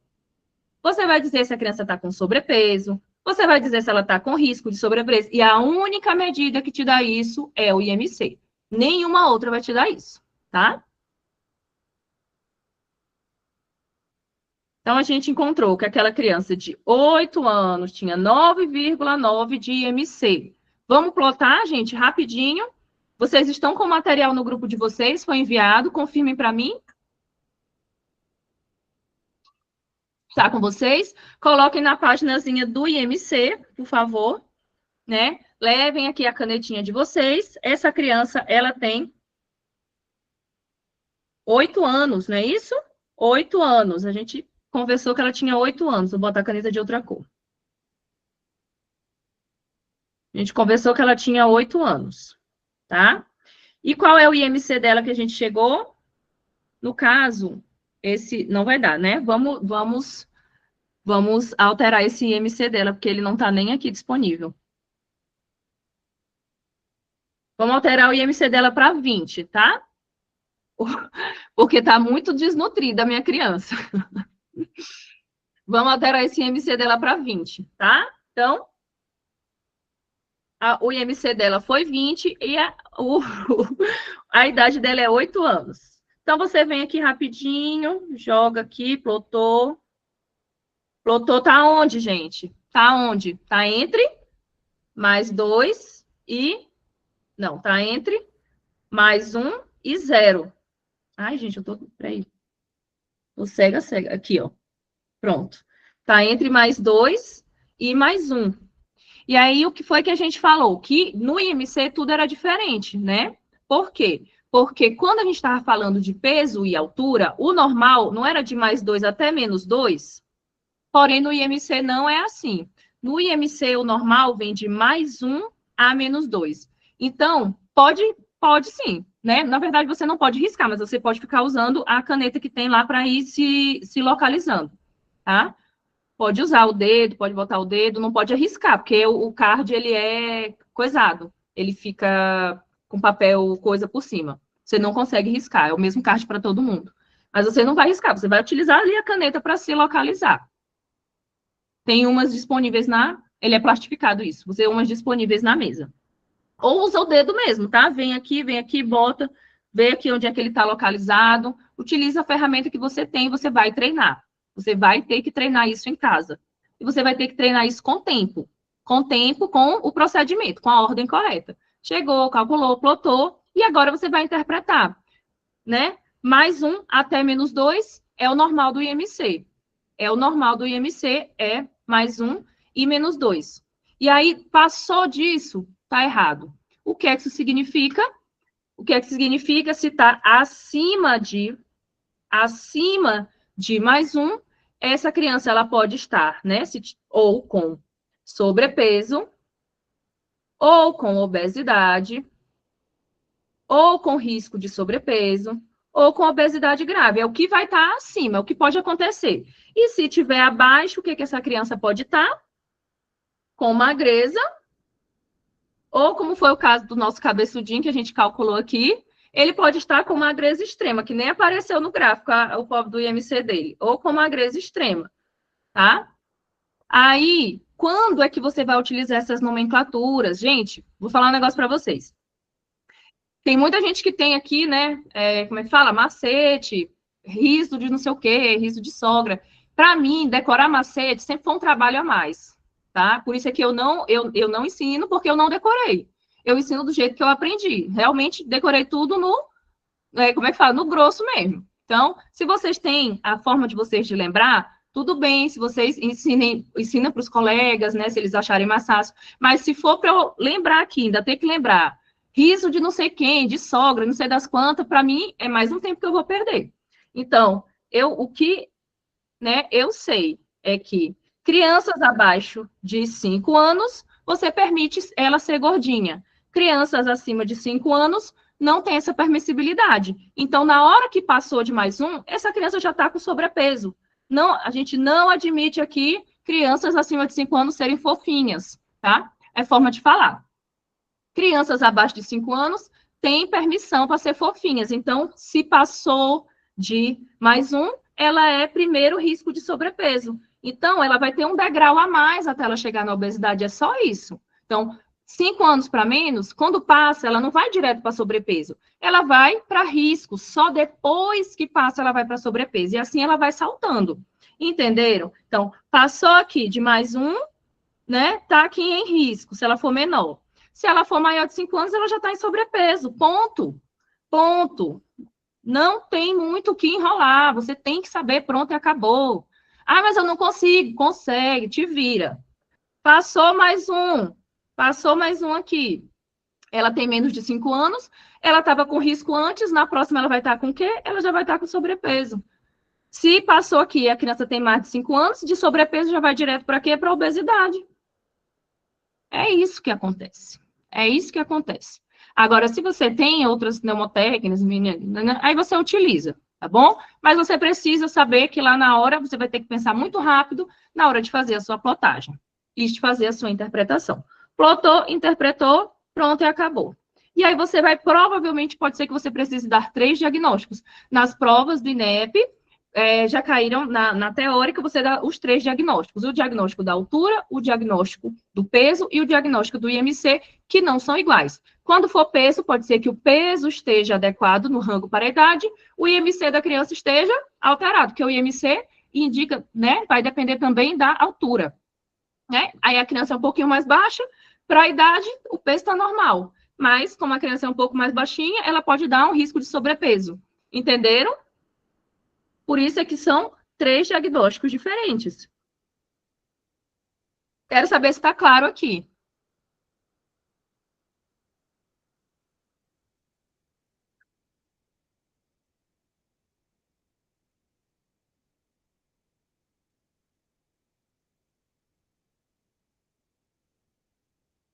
você vai dizer se a criança está com sobrepeso, você vai dizer se ela está com risco de sobrepeso. E a única medida que te dá isso é o IMC. Nenhuma outra vai te dar isso, tá? Então, a gente encontrou que aquela criança de 8 anos tinha 9,9 de IMC. Vamos plotar, gente, rapidinho. Vocês estão com o material no grupo de vocês? Foi enviado? Confirmem para mim. Está com vocês? Coloquem na paginazinha do IMC, por favor, né? Levem aqui a canetinha de vocês. Essa criança, ela tem 8 anos, não é isso? 8 anos. A gente conversou que ela tinha 8 anos. Vou botar a caneta de outra cor. A gente conversou que ela tinha 8 anos, tá? E qual é o IMC dela que a gente chegou? No caso, esse não vai dar, né? Vamos alterar esse IMC dela, porque ele não está nem aqui disponível. Vamos alterar o IMC dela para 20, tá? Porque está muito desnutrida a minha criança. Vamos alterar esse IMC dela para 20, tá? Então, o IMC dela foi 20 e a idade dela é 8 anos. Então, você vem aqui rapidinho, joga aqui, plotou. Plotou tá onde, gente? Tá onde? Tá entre mais 2 e... Não, tá entre mais 1 e 0. Ai, gente, eu tô... Peraí. O cega, aqui, ó. Pronto. Tá entre mais 2 e mais 1. E aí, o que foi que a gente falou? Que no IMC tudo era diferente, né? Por quê? Porque quando a gente estava falando de peso e altura, o normal não era de mais 2 até menos 2, porém no IMC não é assim. No IMC, o normal vem de mais 1 a menos 2. Então, pode sim, né? Na verdade, você não pode riscar, mas você pode ficar usando a caneta que tem lá para ir se localizando, tá? Pode usar o dedo, pode botar o dedo, não pode arriscar, porque o card, ele é coisado. Ele fica com papel coisa por cima. Você não consegue riscar, é o mesmo card para todo mundo. Mas você não vai riscar, você vai utilizar ali a caneta para se localizar. Tem umas disponíveis ele é plastificado isso, você tem umas disponíveis na mesa. Ou usa o dedo mesmo, tá? Vem aqui, bota, vê aqui onde é que ele está localizado, utiliza a ferramenta que você tem e você vai treinar. Você vai ter que treinar isso em casa. E você vai ter que treinar isso com tempo. Com tempo, com o procedimento, com a ordem correta. Chegou, calculou, plotou, e agora você vai interpretar, né? Mais 1 até menos 2 é o normal do IMC. O normal do IMC é mais 1 e menos 2. E aí, passou disso, tá errado. O que é que isso significa? O que é que significa se está acima de mais 1, essa criança ela pode estar, né, ou com sobrepeso, ou com obesidade, ou com risco de sobrepeso, ou com obesidade grave. É o que vai estar acima, é o que pode acontecer. E se tiver abaixo, o que essa criança pode estar? Com magreza, ou como foi o caso do nosso cabeçudinho, que a gente calculou aqui, ele pode estar com magreza extrema, que nem apareceu no gráfico o povo do IMC dele, ou com magreza extrema, tá? Aí, quando é que você vai utilizar essas nomenclaturas? Gente, vou falar um negócio para vocês. Tem muita gente que tem aqui, né, como é que fala? Macete, riso de não sei o quê, riso de sogra. Para mim, decorar macete sempre foi um trabalho a mais, tá? Por isso é que eu não ensino, porque eu não decorei. Eu ensino do jeito que eu aprendi. Realmente, decorei tudo como é que fala? No grosso mesmo. Então, se vocês têm a forma de vocês de lembrar, tudo bem, se vocês ensinam para os colegas, né, se eles acharem mais fácil. Mas se for para eu lembrar aqui, ainda ter que lembrar, riso de não sei quem, de sogra, não sei das quantas, para mim, é mais um tempo que eu vou perder. Então, o que, né, eu sei é que crianças abaixo de 5 anos, você permite ela ser gordinha. Crianças acima de 5 anos não tem essa permissibilidade. Então, na hora que passou de mais 1, essa criança já está com sobrepeso. Não, a gente não admite aqui crianças acima de 5 anos serem fofinhas, tá? É forma de falar. Crianças abaixo de 5 anos têm permissão para ser fofinhas. Então, se passou de mais 1, ela é primeiro risco de sobrepeso. Então, ela vai ter um degrau a mais até ela chegar na obesidade, é só isso. Então, 5 anos para menos, quando passa, ela não vai direto para sobrepeso. Ela vai para risco, só depois que passa ela vai para sobrepeso. E assim ela vai saltando. Entenderam? Então, passou aqui de mais 1, né? Tá aqui em risco, se ela for menor. Se ela for maior de 5 anos, ela já está em sobrepeso. Ponto. Ponto. Não tem muito o que enrolar. Você tem que saber, pronto, e acabou. Ah, mas eu não consigo. Consegue, te vira. Passou mais um aqui. Ela tem menos de 5 anos, ela estava com risco antes, na próxima ela vai estar com o quê? Ela já vai estar com sobrepeso. Se passou aqui, a criança tem mais de 5 anos, de sobrepeso já vai direto para quê? Para obesidade. É isso que acontece. É isso que acontece. Agora, se você tem outras mnemotécnicas, aí você utiliza, tá bom? Mas você precisa saber que lá na hora, você vai ter que pensar muito rápido na hora de fazer a sua plotagem e de fazer a sua interpretação. Plotou, interpretou, pronto e acabou. E aí você vai, provavelmente, pode ser que você precise dar 3 diagnósticos. Nas provas do INEP, já caíram na teórica, você dá os 3 diagnósticos. O diagnóstico da altura, o diagnóstico do peso e o diagnóstico do IMC, que não são iguais. Quando for peso, pode ser que o peso esteja adequado no rango para a idade, o IMC da criança esteja alterado, porque o IMC indica, né, vai depender também da altura. Né? Aí a criança é um pouquinho mais baixa, para a idade, o peso está normal. Mas, como a criança é um pouco mais baixinha, ela pode dar um risco de sobrepeso. Entenderam? Por isso é que são 3 diagnósticos diferentes. Quero saber se está claro aqui.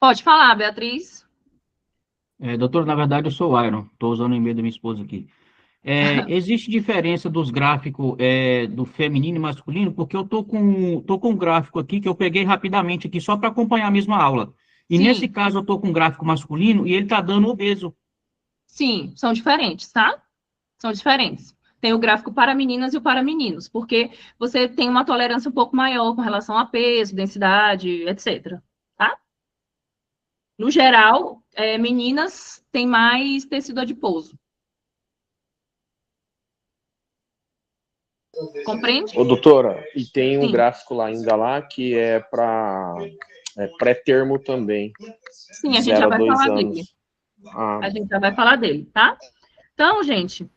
Pode falar, Beatriz. Doutor, na verdade, eu sou o Iron, estou usando o e-mail da minha esposa aqui. Existe diferença dos gráficos do feminino e masculino? Porque eu tô com um gráfico aqui que eu peguei rapidamente aqui só para acompanhar a mesma aula. E Sim. nesse caso eu tô com um gráfico masculino e ele está dando obeso. Sim, são diferentes, tá? São diferentes. Tem o gráfico para meninas e o para meninos, porque você tem uma tolerância um pouco maior com relação a peso, densidade, etc. Tá? No geral, meninas têm mais tecido adiposo. Compreende? Ô, doutora, e tem um Sim. gráfico lá ainda lá que é para pré-termo também. Sim, a gente já 0 a vai 2 falar anos. dele. Ah, A gente já vai falar dele, tá? Então, gente,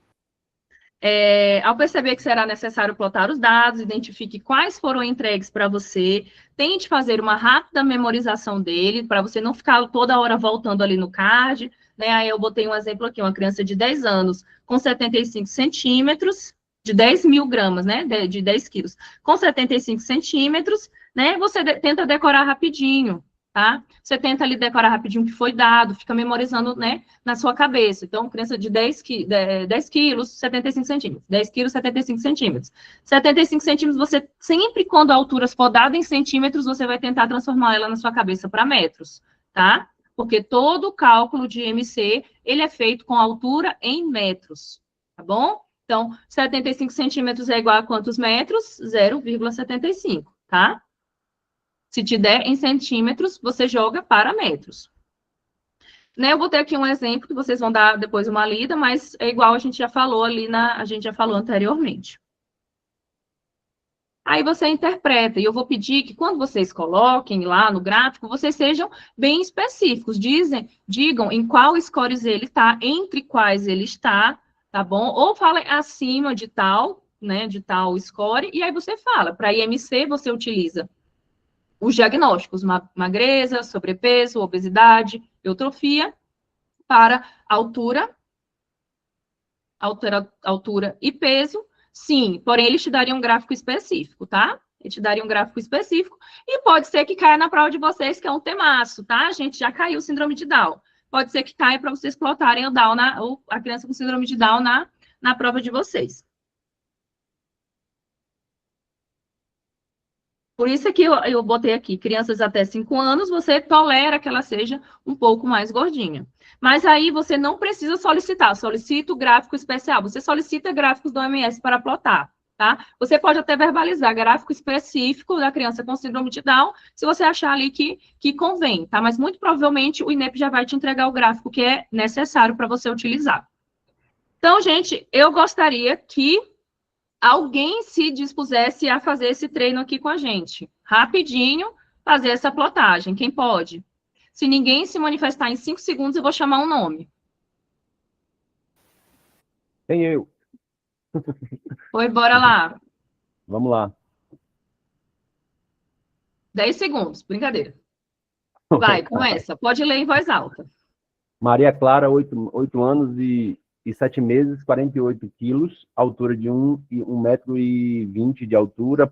ao perceber que será necessário plotar os dados, identifique quais foram entregues para você, tente fazer uma rápida memorização dele, para você não ficar toda hora voltando ali no card, né? Aí eu botei um exemplo aqui, uma criança de 10 anos com 75 centímetros, de 10 mil gramas, né? De 10 quilos, com 75 centímetros, né? Você tenta decorar rapidinho, tá? Você tenta ali decorar rapidinho o que foi dado, fica memorizando, né, na sua cabeça. Então, criança de 10 quilos, 75 centímetros. 10 quilos, 75 centímetros. 75 centímetros, você sempre, quando a altura for dada em centímetros, você vai tentar transformar ela na sua cabeça para metros, tá? Porque todo o cálculo de MC, ele é feito com altura em metros, tá bom? Então, 75 centímetros é igual a quantos metros? 0,75, tá? Se te der em centímetros, você joga para metros. Né, eu vou ter aqui um exemplo que vocês vão dar depois uma lida, mas é igual a gente já falou ali, a gente já falou anteriormente. Aí você interpreta, e eu vou pedir que quando vocês coloquem lá no gráfico, vocês sejam bem específicos, digam em qual scores ele está, entre quais ele está, tá bom? Ou falem acima de tal, né, de tal score, e aí você fala. Para IMC, você utiliza os diagnósticos, magreza, sobrepeso, obesidade, eutrofia, para altura e peso, sim, porém eles te dariam um gráfico específico, tá? Eles te dariam um gráfico específico, e pode ser que caia na prova de vocês, que é um temaço, tá? A gente já caiu o síndrome de Down. Pode ser que caia para vocês plotarem o Down, a criança com síndrome de Down na prova de vocês. Por isso é que eu botei aqui, crianças até 5 anos, você tolera que ela seja um pouco mais gordinha. Mas aí você não precisa solicitar, solicita o gráfico especial, você solicita gráficos do OMS para plotar, tá? Você pode até verbalizar gráfico específico da criança com síndrome de Down, se você achar ali que convém, tá? Mas muito provavelmente o INEP já vai te entregar o gráfico que é necessário para você utilizar. Então, gente, eu gostaria que alguém se dispusesse a fazer esse treino aqui com a gente. Rapidinho, fazer essa plotagem. Quem pode? Se ninguém se manifestar em 5 segundos, eu vou chamar um nome. Tem eu. Oi, bora lá. Vamos lá. 10 segundos, brincadeira. Vai, começa. Pode ler em voz alta. Maria Clara, 8 anos e 7 meses, 48 quilos, altura de 1,20 metro de altura,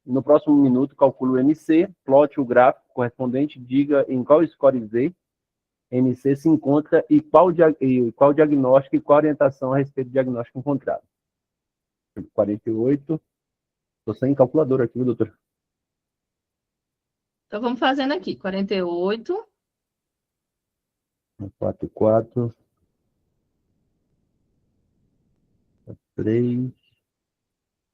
no próximo minuto, calcule o MC, plote o gráfico correspondente, diga em qual score Z MC se encontra e qual diagnóstico e qual orientação a respeito do diagnóstico encontrado. 48. Estou sem calculadora aqui, doutor. Então, vamos fazendo aqui. 48. 4, 3.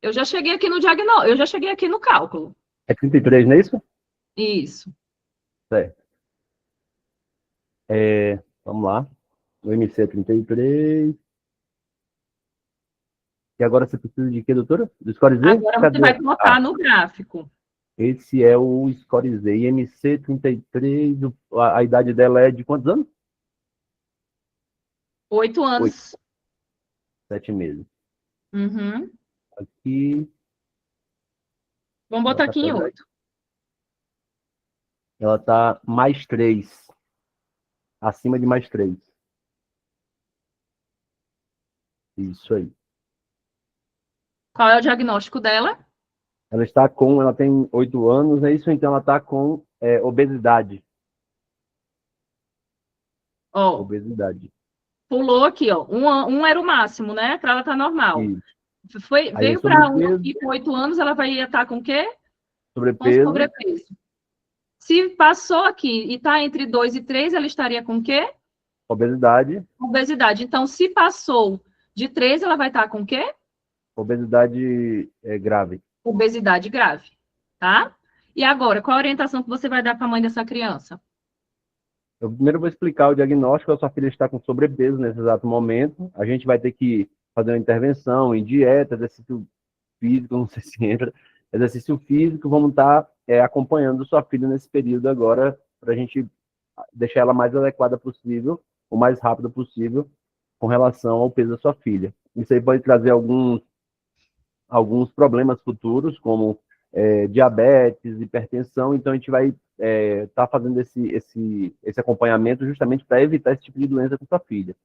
Eu já cheguei aqui no diagnóstico, eu já cheguei aqui no cálculo. É 33, não é isso? Isso. Certo. Vamos lá. O MC é 33. E agora você precisa de quê, doutora? Do score Z? Agora você vai colocar no gráfico. Esse é o score Z. IMC 33, a idade dela é de quantos anos? 8 anos. 7 meses. Uhum. Aqui, Vamos botar essa aqui em pedra 8. ela tá mais 3, acima de mais 3. Isso aí. Qual é o diagnóstico dela? Ela tem 8 anos, é isso? Então ela está com obesidade. Ó, Obesidade. pulou aqui, ó. Um era o máximo, né? Para ela estar normal. Isso. Aí veio para 1 e com 8 anos, ela vai estar com o quê? Com Sobrepeso. sobrepeso. Se passou aqui e está entre 2 e 3, ela estaria com o quê? Obesidade. Obesidade. Então, se passou de 3, ela vai estar com o quê? Obesidade grave. Obesidade grave, tá? E agora, qual a orientação que você vai dar para a mãe dessa criança? Eu primeiro vou explicar o diagnóstico. A sua filha está com sobrepeso nesse exato momento. A gente vai ter que fazer uma intervenção em dieta, exercício físico, não sei se entra, exercício físico. Vamos estar acompanhando sua filha nesse período agora, para a gente deixar ela mais adequada possível, o mais rápido possível, com relação ao peso da sua filha. Isso aí pode trazer alguns problemas futuros, como diabetes, hipertensão. Então a gente vai estar fazendo esse acompanhamento justamente para evitar esse tipo de doença com sua filha.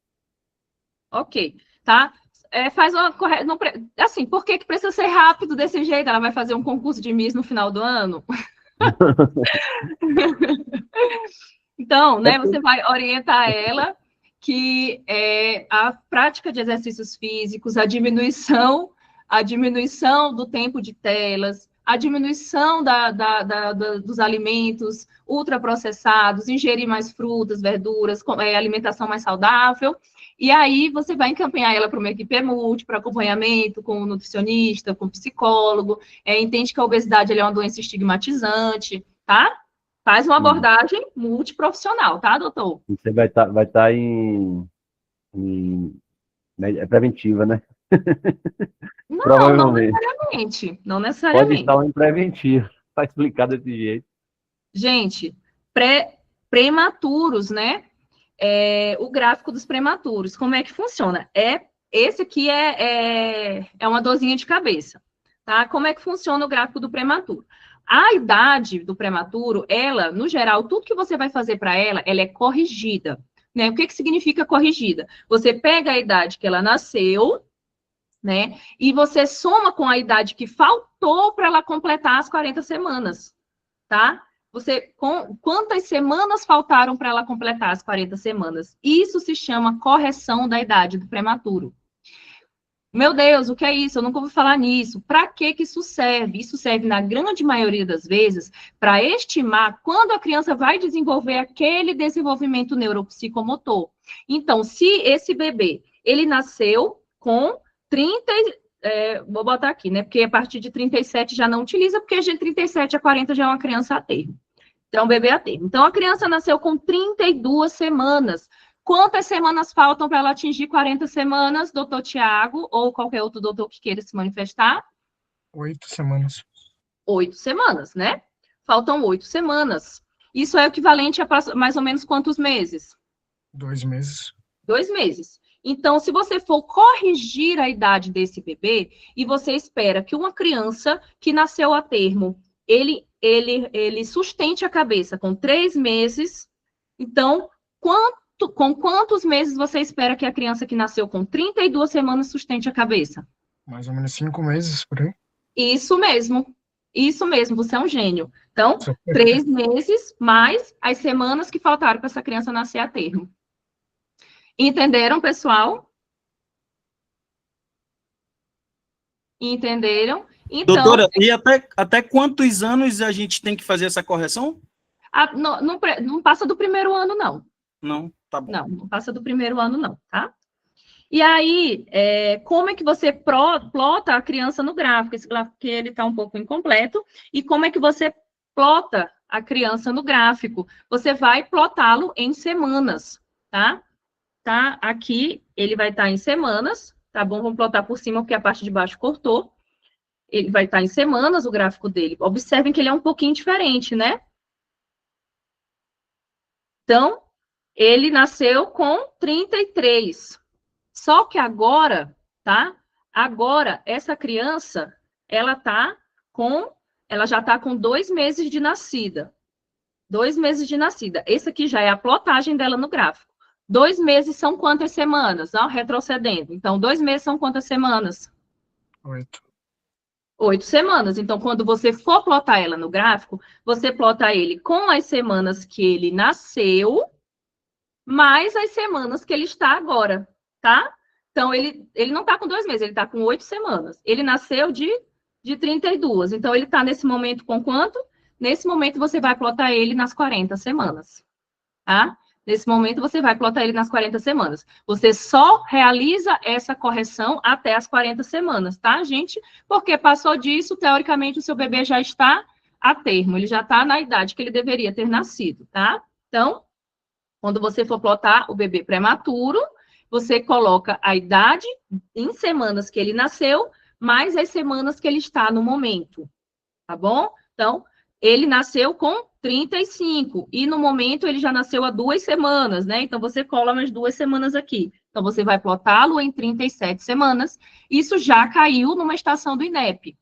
Ok, tá? Faz uma correção. Assim, por que precisa ser rápido desse jeito? Ela vai fazer um concurso de Miss no final do ano? Então, né, você vai orientar ela que a prática de exercícios físicos, a diminuição do tempo de telas, a diminuição dos alimentos ultraprocessados, ingerir mais frutas, verduras, alimentação mais saudável. E aí você vai encaminhar ela para uma equipe multi, para acompanhamento com o nutricionista, com o psicólogo, entende que a obesidade é uma doença estigmatizante, tá? Faz uma abordagem multiprofissional, tá, doutor? Você vai estar em preventiva, né? Não, Provavelmente. não Pode necessariamente. estar em preventiva, para explicar desse jeito. Gente, prematuros, né? O gráfico dos prematuros, como é que funciona? Esse aqui é uma dorzinha de cabeça, tá? Como é que funciona o gráfico do prematuro? A idade do prematuro, ela, no geral, tudo que você vai fazer para ela é corrigida, né? O que significa corrigida? Você pega a idade que ela nasceu, né? E você soma com a idade que faltou para ela completar as 40 semanas, tá? Quantas semanas faltaram para ela completar as 40 semanas? Isso se chama correção da idade do prematuro. Meu Deus, o que é isso? Eu nunca ouvi falar nisso. Para que isso serve? Isso serve, na grande maioria das vezes, para estimar quando a criança vai desenvolver aquele desenvolvimento neuropsicomotor. Então, se esse bebê, ele nasceu com 30, vou botar aqui, né? Porque a partir de 37 já não utiliza, porque de 37 a 40 já é uma criança a termo. Então, bebê a termo. Então, a criança nasceu com 32 semanas. Quantas semanas faltam para ela atingir 40 semanas, doutor Tiago, ou qualquer outro doutor que queira se manifestar? 8 semanas. 8 semanas, né? Faltam 8 semanas. Isso é equivalente a mais ou menos quantos meses? 2 meses. 2 meses. Então, se você for corrigir a idade desse bebê, e você espera que uma criança que nasceu a termo, ele sustente a cabeça com 3 meses, então, com quantos meses você espera que a criança que nasceu com 32 semanas sustente a cabeça? Mais ou menos 5 meses, por aí. Isso mesmo, você é um gênio. Então, 3 meses mais as semanas que faltaram para essa criança nascer a termo. Entenderam, pessoal? Entenderam? Então, doutora, e até quantos anos a gente tem que fazer essa correção? Não passa do primeiro ano, não. Não, tá bom. Não passa do primeiro ano, não, tá? E aí, como é que você plota a criança no gráfico? Esse gráfico que ele está um pouco incompleto. E como é que você plota a criança no gráfico? Você vai plotá-lo em semanas, tá? Tá? Aqui, ele vai estar em semanas, tá bom? Vamos plotar por cima, porque a parte de baixo cortou. Ele vai estar em semanas, o gráfico dele. Observem que ele é um pouquinho diferente, né? Então, ele nasceu com 33. Só que agora, tá? Agora, essa criança, ela já está com 2 meses de nascida. 2 meses de nascida. Esse aqui já é a plotagem dela no gráfico. 2 meses são quantas semanas? Ó, retrocedendo. Então, 2 meses são quantas semanas? 8. 8 semanas. Então, quando você for plotar ela no gráfico, você plota ele com as semanas que ele nasceu, mais as semanas que ele está agora, tá? Então, ele não está com 2 meses, ele está com 8 semanas. Ele nasceu de 32. Então, ele está nesse momento com quanto? Nesse momento, você vai plotar ele nas 40 semanas, tá? Nesse momento, você vai plotar ele nas 40 semanas. Você só realiza essa correção até as 40 semanas, tá, gente? Porque passou disso, teoricamente, o seu bebê já está a termo. Ele já está na idade que ele deveria ter nascido, tá? Então, quando você for plotar o bebê prematuro, você coloca a idade em semanas que ele nasceu, mais as semanas que ele está no momento, tá bom? Então, ele nasceu com 35, e no momento ele já nasceu há 2 semanas, né? Então, você cola mais 2 semanas aqui. Então, você vai plotá-lo em 37 semanas. Isso já caiu numa estação do INEP.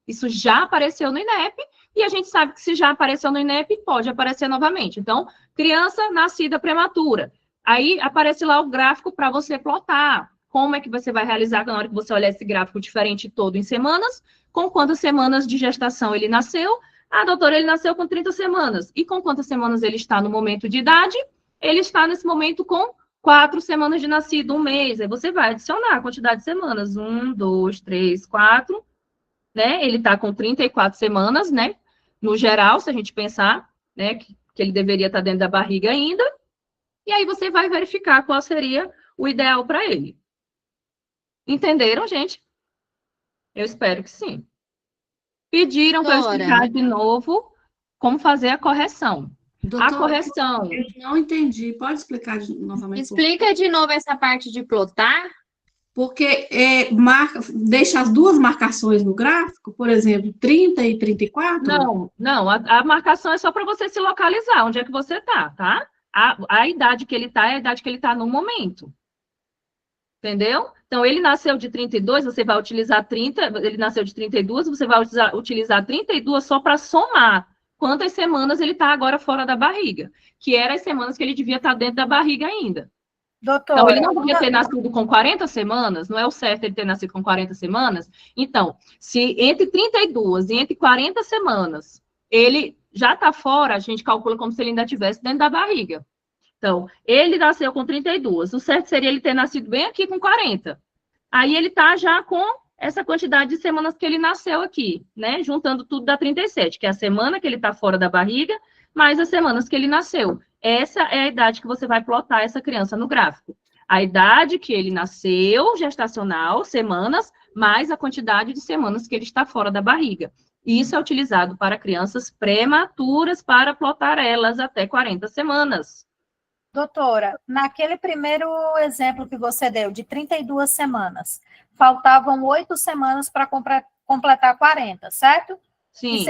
Isso já apareceu no INEP, e a gente sabe que se já apareceu no INEP, pode aparecer novamente. Então, criança nascida prematura. Aí, aparece lá o gráfico para você plotar. Como é que você vai realizar na hora que você olhar esse gráfico diferente todo em semanas? Com quantas semanas de gestação ele nasceu? Ah, doutora, ele nasceu com 30 semanas. E com quantas semanas ele está no momento de idade? Ele está nesse momento com 4 semanas de nascido, 1 mês. Aí você vai adicionar a quantidade de semanas. 1, 2, 3, 4. Né? Ele está com 34 semanas, né? No geral, se a gente pensar, né, que ele deveria estar dentro da barriga ainda. E aí você vai verificar qual seria o ideal para ele. Entenderam, gente? Eu espero que sim. Pediram para eu explicar de novo como fazer a correção. A correção. Eu não entendi. Pode explicar novamente? Explica de novo essa parte de plotar. Porque deixa as 2 marcações no gráfico, por exemplo, 30 e 34? Não, a marcação é só para você se localizar, onde é que você está, tá? A idade que ele está é a idade que ele está no momento. Entendeu? Então, ele nasceu de 32, você vai utilizar 30, ele nasceu de 32, você vai utilizar 32 só para somar quantas semanas ele está agora fora da barriga, que eram as semanas que ele devia estar dentro da barriga ainda. Doutora, então, ele não devia ter nascido com 40 semanas, não é o certo ele ter nascido com 40 semanas. Então, se entre 32 e entre 40 semanas ele já está fora, a gente calcula como se ele ainda estivesse dentro da barriga. Então, ele nasceu com 32. O certo seria ele ter nascido bem aqui com 40. Aí ele está já com essa quantidade de semanas que ele nasceu aqui, né? Juntando tudo dá 37, que é a semana que ele está fora da barriga, mais as semanas que ele nasceu. Essa é a idade que você vai plotar essa criança no gráfico. A idade que ele nasceu, gestacional, semanas, mais a quantidade de semanas que ele está fora da barriga. Isso é utilizado para crianças prematuras, para plotar elas até 40 semanas. Doutora, naquele primeiro exemplo que você deu, de 32 semanas, faltavam 8 semanas para completar 40, certo? Sim. E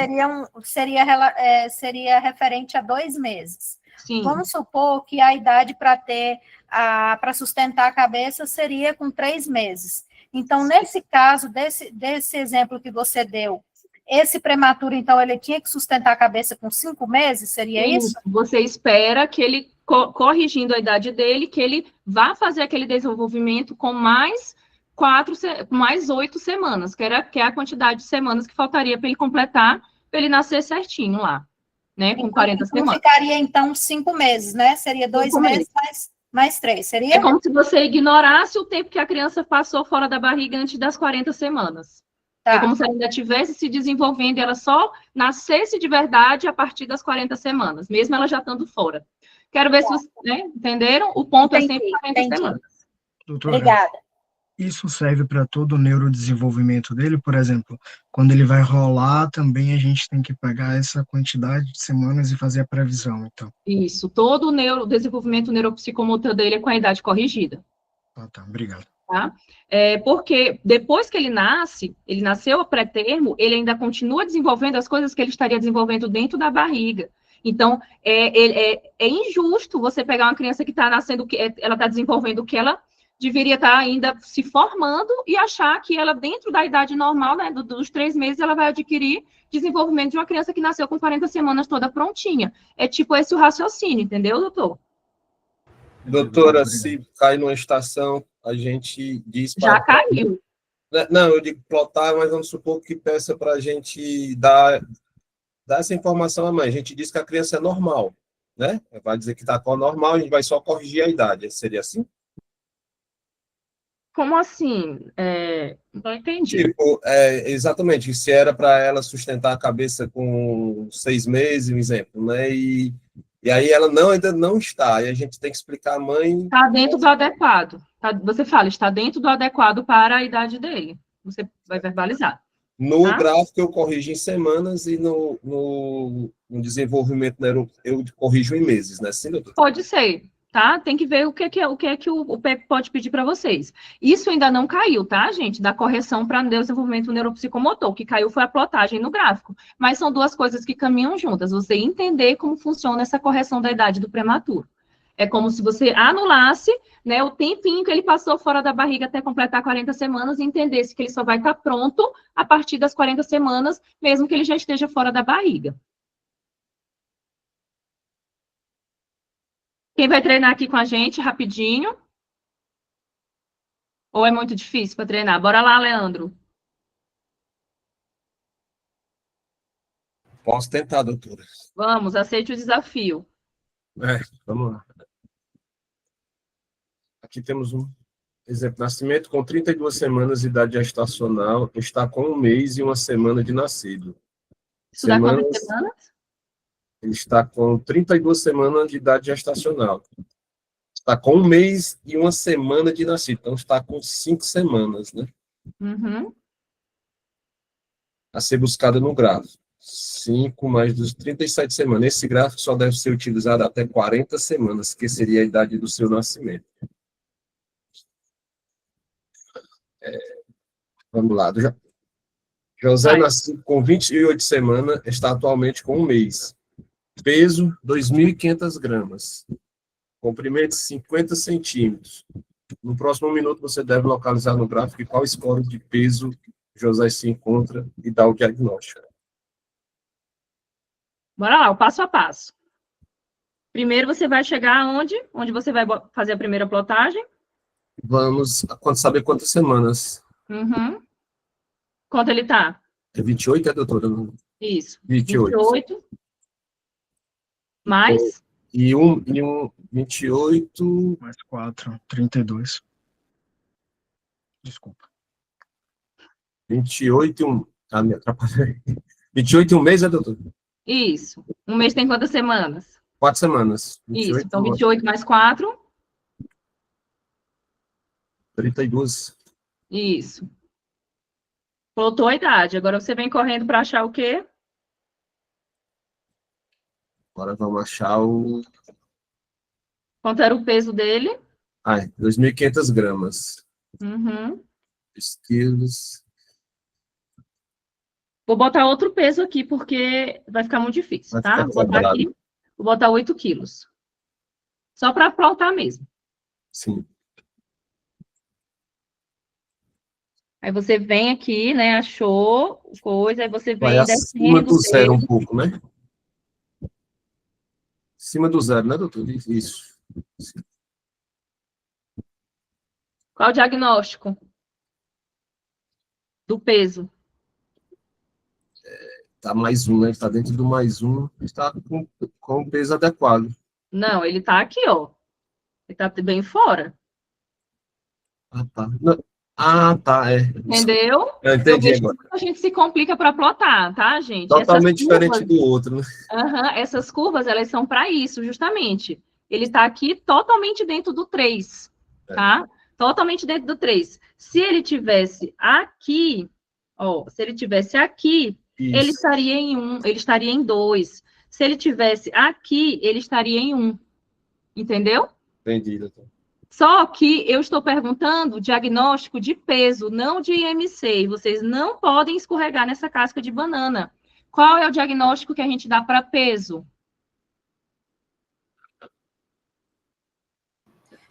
seria referente a 2 meses. Sim. Vamos supor que a idade para sustentar a cabeça seria com 3 meses. Então, nesse caso, desse exemplo que você deu, esse prematuro, então, ele tinha que sustentar a cabeça com 5 meses? Seria isso? Você espera que ele, corrigindo a idade dele, que ele vá fazer aquele desenvolvimento com mais 8 semanas, que é a quantidade de semanas que faltaria para ele completar, para ele nascer certinho lá, né? Com 40 semanas. Ficaria, então, 5 meses, né? Seria 2 meses mais 3, seria? É como se você ignorasse o tempo que a criança passou fora da barriga antes das 40 semanas. Tá. É como se ela ainda estivesse se desenvolvendo e ela só nascesse de verdade a partir das 40 semanas, mesmo ela já estando fora. Quero ver se vocês entenderam. O ponto é sempre 40 semanas. Doutora, obrigada. Isso serve para todo o neurodesenvolvimento dele? Por exemplo, quando ele vai rolar, também a gente tem que pegar essa quantidade de semanas e fazer a previsão, então. Isso. Todo o desenvolvimento neuropsicomotor dele é com a idade corrigida. Ah, tá. Obrigado. Tá? Porque depois que ele nasceu a pré-termo, ele ainda continua desenvolvendo as coisas que ele estaria desenvolvendo dentro da barriga. Então, é injusto você pegar uma criança que está nascendo, ela está desenvolvendo o que ela deveria estar ainda se formando e achar que ela, dentro da idade normal, né, dos 3 meses, ela vai adquirir desenvolvimento de uma criança que nasceu com 40 semanas toda prontinha. É tipo esse o raciocínio, entendeu, doutor? Doutora, se cai numa estação, a gente diz Já para... caiu. Não, eu digo plotar, mas vamos supor que peça para a gente dar essa informação à mãe. A gente diz que a criança é normal, né? Vai dizer que está com a normal, a gente vai só corrigir a idade. Seria assim? Como assim? Não entendi. Tipo, exatamente, se era para ela sustentar a cabeça com 6 meses, um exemplo, né? E aí ela ainda não está, e a gente tem que explicar à mãe... Está dentro do adequado. Você fala, está dentro do adequado para a idade dele. Você vai verbalizar. No tá? gráfico eu corrijo em semanas e no desenvolvimento eu corrijo em meses, né? Sim, doutor? Pode ser, tá? Tem que ver o que é que o PEP pode pedir para vocês. Isso ainda não caiu, tá, gente? Da correção para desenvolvimento neuropsicomotor. O que caiu foi a plotagem no gráfico. Mas são duas coisas que caminham juntas. Você entender como funciona essa correção da idade do prematuro. É como se você anulasse, né, o tempinho que ele passou fora da barriga até completar 40 semanas e entendesse que ele só vai estar pronto a partir das 40 semanas, mesmo que ele já esteja fora da barriga. Quem vai treinar aqui com a gente, rapidinho? Ou é muito difícil para treinar? Bora lá, Leandro. Posso tentar, doutora. Vamos, aceite o desafio. Vamos lá. Aqui temos um exemplo. Nascimento com 32 semanas de idade gestacional, está com 1 mês e 1 semana de nascido. Isso dá quantas semanas? Ele está com 32 semanas de idade gestacional. Está com 1 mês e 1 semana de nascido. Então, está com 5 semanas, né? Uhum. A ser buscada no gráfico. 5 mais dos 37 semanas. Esse gráfico só deve ser utilizado até 40 semanas, que seria a idade do seu nascimento. Vamos lá. José nasceu com 28 semanas, está atualmente com 1 mês. Peso, 2.500 gramas. Comprimento, 50 centímetros. No próximo minuto, você deve localizar no gráfico qual score de peso José se encontra e dar o diagnóstico. Bora lá, o passo a passo. Primeiro, você vai chegar aonde? Onde você vai fazer a primeira plotagem? Vamos saber quantas semanas. Uhum. Quanto ele tá? É 28, doutora? Isso. 28. Mais? E 28... Mais 4, 32. Desculpa. 28 e 1... Ah, me atrapalhei. 28 e 1 mês, doutor? Isso. 1 mês tem quantas semanas? 4 semanas. Isso, então 28 mais 4. 32. Isso. Plotou a idade. Agora você vem correndo para achar o quê? Agora vamos achar o... Quanto era o peso dele? 2.500 gramas. Uhum. 2 quilos. Vou botar outro peso aqui, porque vai ficar muito difícil, tá? Vou botar aqui. Vou botar 8 quilos. Só para plotar mesmo. Sim. Aí você vem aqui, né? Achou coisa, aí você vem Vai descendo. acima do zero um pouco, né? Acima do zero, né, doutor? Isso. Qual o diagnóstico do peso? Tá mais 1, né? Está dentro do mais 1. Está com o peso adequado. Não, ele tá aqui, ó. Ele tá bem fora. Ah, tá. Não. Ah, tá, Entendeu? Eu entendi agora. A gente se complica para plotar, tá, gente? Totalmente diferente do outro, né? Essas curvas, elas são para isso, justamente. Ele está aqui totalmente dentro do 3, tá? Totalmente dentro do 3. Se ele tivesse aqui, ó, se ele tivesse aqui, ele estaria em 1, ele estaria em 2. Se ele tivesse aqui, ele estaria em 1. Entendeu? Entendi, doutor. Só que eu estou perguntando diagnóstico de peso, não de IMC. E vocês não podem escorregar nessa casca de banana. Qual é o diagnóstico que a gente dá para peso?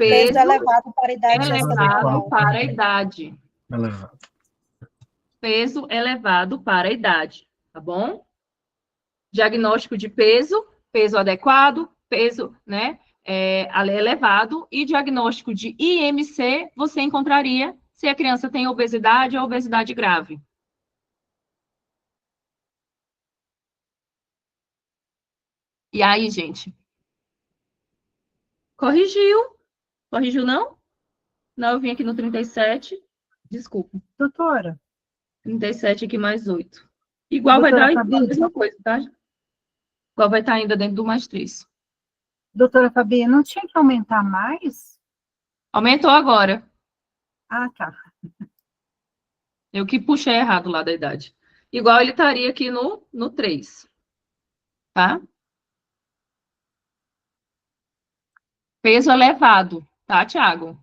Peso elevado para a idade elevado para a idade. Elevado. Peso elevado para a idade, tá bom? Diagnóstico de peso, peso adequado, peso, né, elevado, e diagnóstico de IMC, você encontraria se a criança tem obesidade ou obesidade grave. E aí, gente? Corrigiu? Corrigiu, não? Não, eu vim aqui no 37. Desculpa. Doutora. 37 aqui mais 8. Igual vai dar a mesma coisa, tá? Igual vai estar ainda dentro do mais 3. Doutora Fabi, não tinha que aumentar mais? Aumentou agora. Ah, tá. Eu que puxei errado lá da idade. Igual ele estaria aqui no 3. Tá? Peso elevado. Tá, Thiago?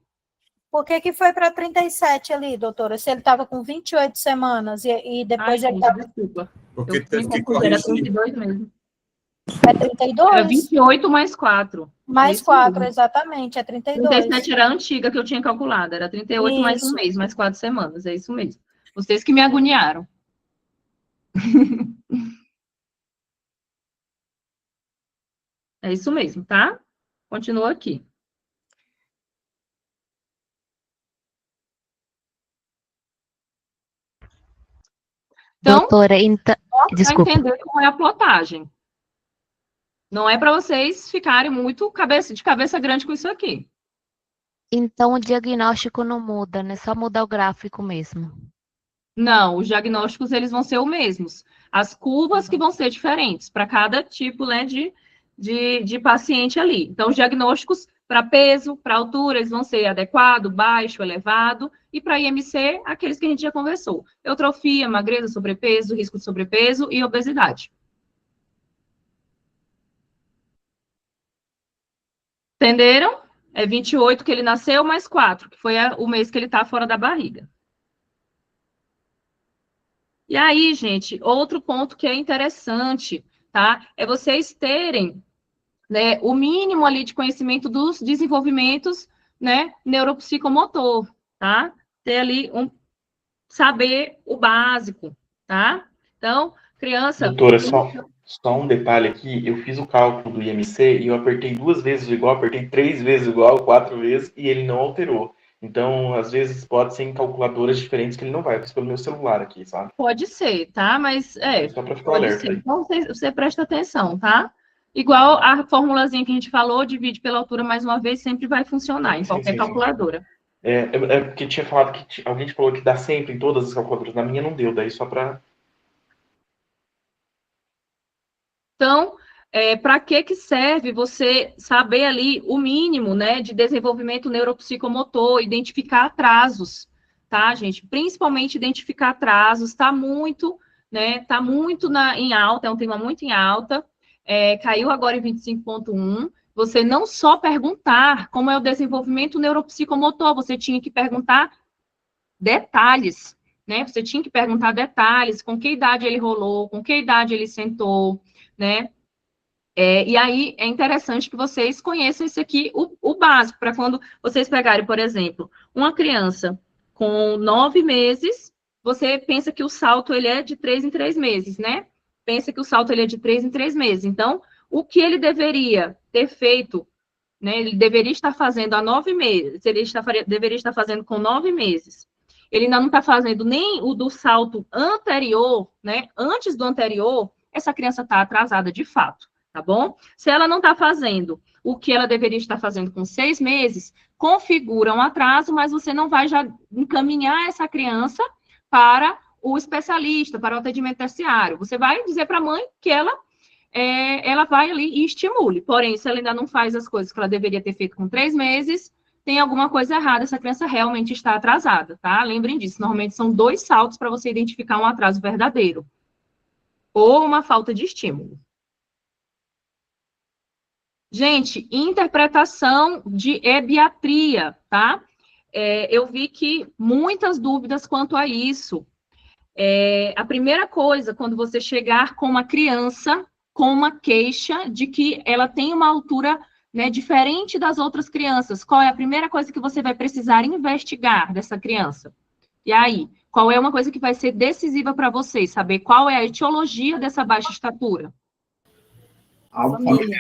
Por que foi para 37 ali, doutora? Se ele estava com 28 semanas e depois ele estava... Desculpa. Porque teve que corrigir. Era 32 mesmo. É 32? Era 28 mais 4. Mais 4, exatamente, é 32. 37 era a antiga que eu tinha calculado. Era 38 mais um mês, mais 4 semanas. É isso mesmo. Vocês que me agoniaram. É isso mesmo, tá? Continua aqui. Então, doutora, então, desculpa. Para entender como é a plotagem. Não é para vocês ficarem muito de cabeça grande com isso aqui. Então, o diagnóstico não muda, né? Só muda o gráfico mesmo. Não, os diagnósticos eles vão ser os mesmos. As curvas que vão ser diferentes para cada tipo, né, de paciente ali. Então, os diagnósticos para peso, para altura, eles vão ser adequado, baixo, elevado, e para IMC, aqueles que a gente já conversou. Eutrofia, magreza, sobrepeso, risco de sobrepeso e obesidade. Entenderam? É 28 que ele nasceu, mais 4, que foi o mês que ele está fora da barriga. E aí, gente, outro ponto que é interessante, tá? É vocês terem, né, o mínimo ali de conhecimento dos desenvolvimentos, né, neuropsicomotor, tá? Ter ali saber o básico, tá? Então, criança... Doutora, só um detalhe aqui, eu fiz o cálculo do IMC e eu apertei 2 vezes igual, apertei 3 vezes igual, 4 vezes, e ele não alterou. Então, às vezes, pode ser em calculadoras diferentes que ele não vai, eu fiz pelo meu celular aqui, sabe? Pode ser, tá? Mas, só para ficar pode alerta ser. aí. Então, você presta atenção, tá? Igual a formulazinha que a gente falou, divide pela altura mais uma vez, sempre vai funcionar em qualquer calculadora. É porque tinha falado que alguém falou que dá sempre em todas as calculadoras, na minha não deu, daí só para... Então, para que serve você saber ali o mínimo, né, de desenvolvimento neuropsicomotor, identificar atrasos, tá, gente? Principalmente identificar atrasos, tá muito, né, em alta, é um tema muito em alta, caiu agora em 25.1, você não só perguntar como é o desenvolvimento neuropsicomotor, você tinha que perguntar detalhes, né, você tinha que perguntar detalhes, com que idade ele rolou, com que idade ele sentou, né? E aí é interessante que vocês conheçam isso aqui, o básico, para quando vocês pegarem, por exemplo, uma criança com 9 meses, você pensa que o salto ele é de 3 em 3 meses, né? Pensa que o salto ele é de 3 em 3 meses. Então, o que ele deveria ter feito, né? Ele deveria estar fazendo há 9 meses, deveria estar fazendo com 9 meses. Ele ainda não está fazendo nem o do salto anterior, né? Antes do anterior, essa criança está atrasada de fato, tá bom? Se ela não está fazendo o que ela deveria estar fazendo com 6 meses, configura um atraso, mas você não vai já encaminhar essa criança para o especialista, para o atendimento terciário. Você vai dizer para a mãe que ela vai ali e estimule. Porém, se ela ainda não faz as coisas que ela deveria ter feito com 3 meses, tem alguma coisa errada, essa criança realmente está atrasada, tá? Lembrem disso, normalmente são 2 saltos para você identificar um atraso verdadeiro ou uma falta de estímulo. Gente, interpretação de ebiatria, tá? Eu vi que muitas dúvidas quanto a isso. A primeira coisa, quando você chegar com uma criança com uma queixa de que ela tem uma altura né, diferente das outras crianças, qual é a primeira coisa que você vai precisar investigar dessa criança? E aí, qual é uma coisa que vai ser decisiva para vocês? Saber qual é a etiologia dessa baixa estatura? A família.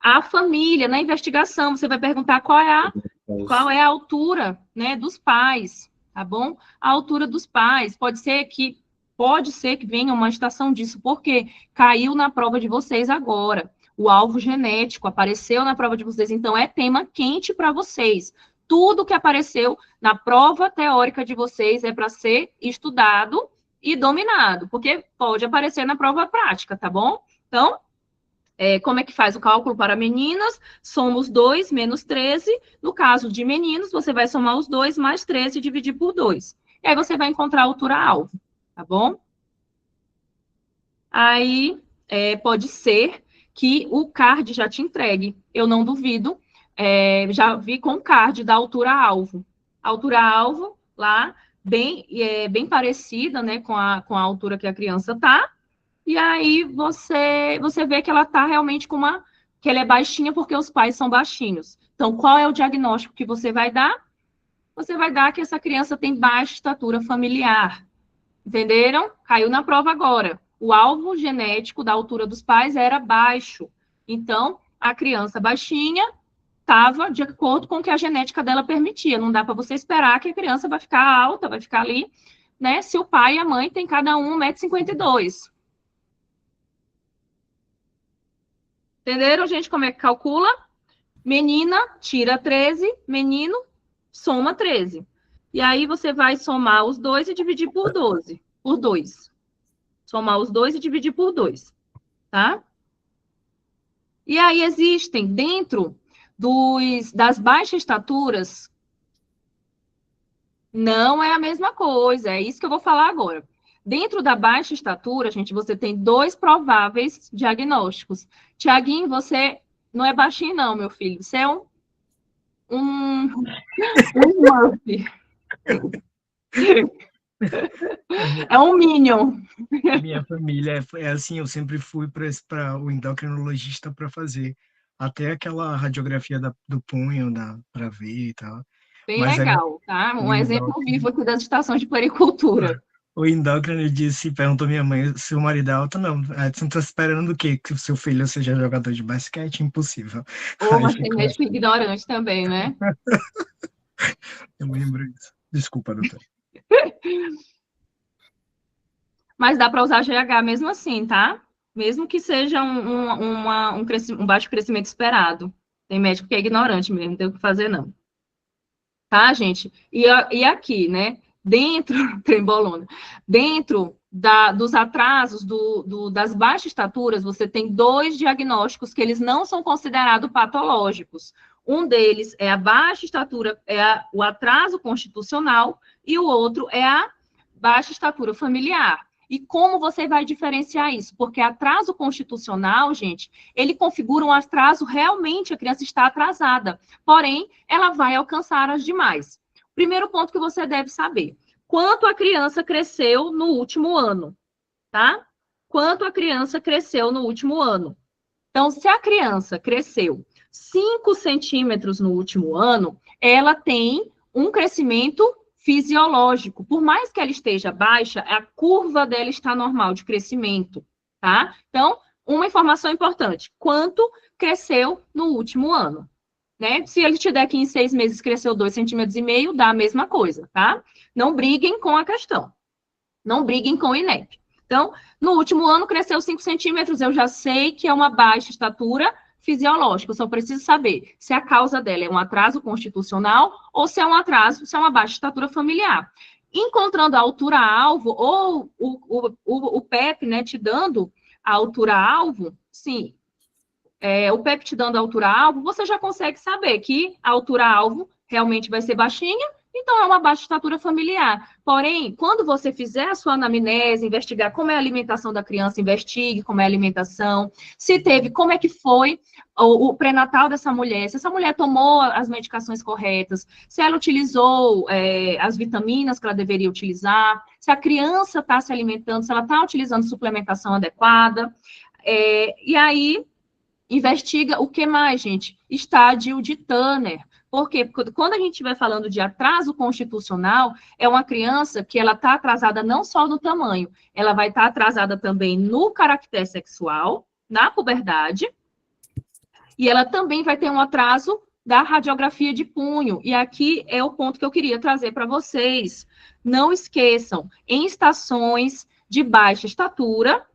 A família, na investigação, você vai perguntar qual é a altura, né, dos pais, tá bom? A altura dos pais, pode ser que venha uma estação disso, porque caiu na prova de vocês agora. O alvo genético apareceu na prova de vocês, então é tema quente para vocês. Tudo que apareceu na prova teórica de vocês é para ser estudado e dominado, porque pode aparecer na prova prática, tá bom? Então, como é que faz o cálculo para meninas? Somos 2 menos 13. No caso de meninos, você vai somar os 2 mais 13 e dividir por 2. E aí você vai encontrar a altura-alvo, tá bom? Aí, pode ser que o CARD já te entregue. Eu não duvido. Já vi com o CARD da altura-alvo. Altura-alvo, lá, bem parecida, né, com a altura que a criança está. E aí você vê que ela está realmente que ela é baixinha porque os pais são baixinhos. Então, qual é o diagnóstico que você vai dar? Você vai dar que essa criança tem baixa estatura familiar. Entenderam? Caiu na prova agora. O alvo genético da altura dos pais era baixo. Então, a criança baixinha estava de acordo com o que a genética dela permitia. Não dá para você esperar que a criança vai ficar alta, vai ficar ali, né? Se o pai e a mãe têm cada um 1,52 m. Entenderam, gente, como é que calcula? Menina, tira 13, menino, soma 13. E aí você vai somar os 2 e dividir por 12, por 2. Somar os 2 e dividir por 2, tá? E aí existem, dentro das baixas estaturas, não é a mesma coisa, é isso que eu vou falar agora. Dentro da baixa estatura, gente, você tem 2 prováveis diagnósticos. Tiaguinho, você não é baixinho, não, meu filho. Você é um Murphy. É um Minion. Minha família é assim, eu sempre fui para o endocrinologista para fazer até aquela radiografia do punho, para ver e tal. Bem legal, tá? Um exemplo vivo aqui das estações de puericultura. O endócrino perguntou à minha mãe se o marido é alto. Não, você não está esperando o quê? Que o seu filho seja jogador de basquete? Impossível. Mas tem médico ignorante também, né? Eu lembro disso. Desculpa, doutor. Mas dá para usar GH mesmo assim, tá? Mesmo que seja um baixo crescimento esperado. Tem médico que é ignorante mesmo, não tem o que fazer, não. Tá, gente? E aqui, né? Trembolona, dentro dos atrasos das baixas estaturas, você tem 2 diagnósticos que eles não são considerados patológicos. Um deles é a baixa estatura, o atraso constitucional, e o outro é a baixa estatura familiar. E como você vai diferenciar isso? Porque atraso constitucional, gente, ele configura um atraso, realmente a criança está atrasada, porém, ela vai alcançar as demais. Primeiro ponto que você deve saber, quanto a criança cresceu no último ano, tá? Quanto a criança cresceu no último ano. Então, se a criança cresceu 5 centímetros no último ano, ela tem um crescimento fisiológico. Por mais que ela esteja baixa, a curva dela está normal de crescimento, tá? Então, uma informação importante, quanto cresceu no último ano? Né? Se ele te der que em 6 meses cresceu 2,5 centímetros, dá a mesma coisa, tá? Não briguem com a questão. Não briguem com o INEP. Então, no último ano cresceu 5 centímetros, eu já sei que é uma baixa estatura fisiológica, eu só preciso saber se a causa dela é um atraso constitucional ou se é um atraso, se é uma baixa estatura familiar. Encontrando a altura-alvo ou o PEP, né, te dando a altura-alvo, sim, o PEP te dando a altura-alvo, você já consegue saber que a altura-alvo realmente vai ser baixinha, então é uma baixa estatura familiar. Porém, quando você fizer a sua anamnese, investigar como é a alimentação da criança, investigue como é a alimentação, se teve, como é que foi o pré-natal dessa mulher, se essa mulher tomou as medicações corretas, se ela utilizou as vitaminas que ela deveria utilizar, se a criança está se alimentando, se ela está utilizando suplementação adequada, e aí Investiga o que mais, gente? Estádio de Turner. Por quê? Porque quando a gente estiver falando de atraso constitucional, é uma criança que ela está atrasada não só no tamanho, ela vai estar atrasada também no caractere sexual, na puberdade, e ela também vai ter um atraso da radiografia de punho. E aqui é o ponto que eu queria trazer para vocês. Não esqueçam, em estações de baixa estatura,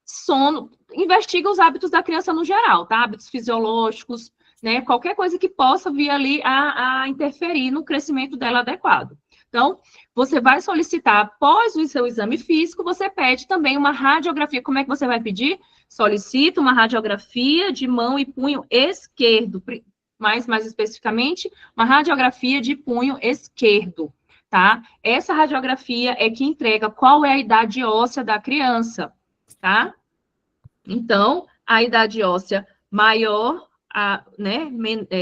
sono, investiga os hábitos da criança no geral, tá? Hábitos fisiológicos, né? Qualquer coisa que possa vir ali a interferir no crescimento dela adequado. Então, você vai solicitar, após o seu exame físico, você pede também uma radiografia. Como é que você vai pedir? Solicita uma radiografia de mão e punho esquerdo, mais especificamente, uma radiografia de punho esquerdo, tá? Essa radiografia é que entrega qual é a idade óssea da criança, tá? Então, a idade óssea maior,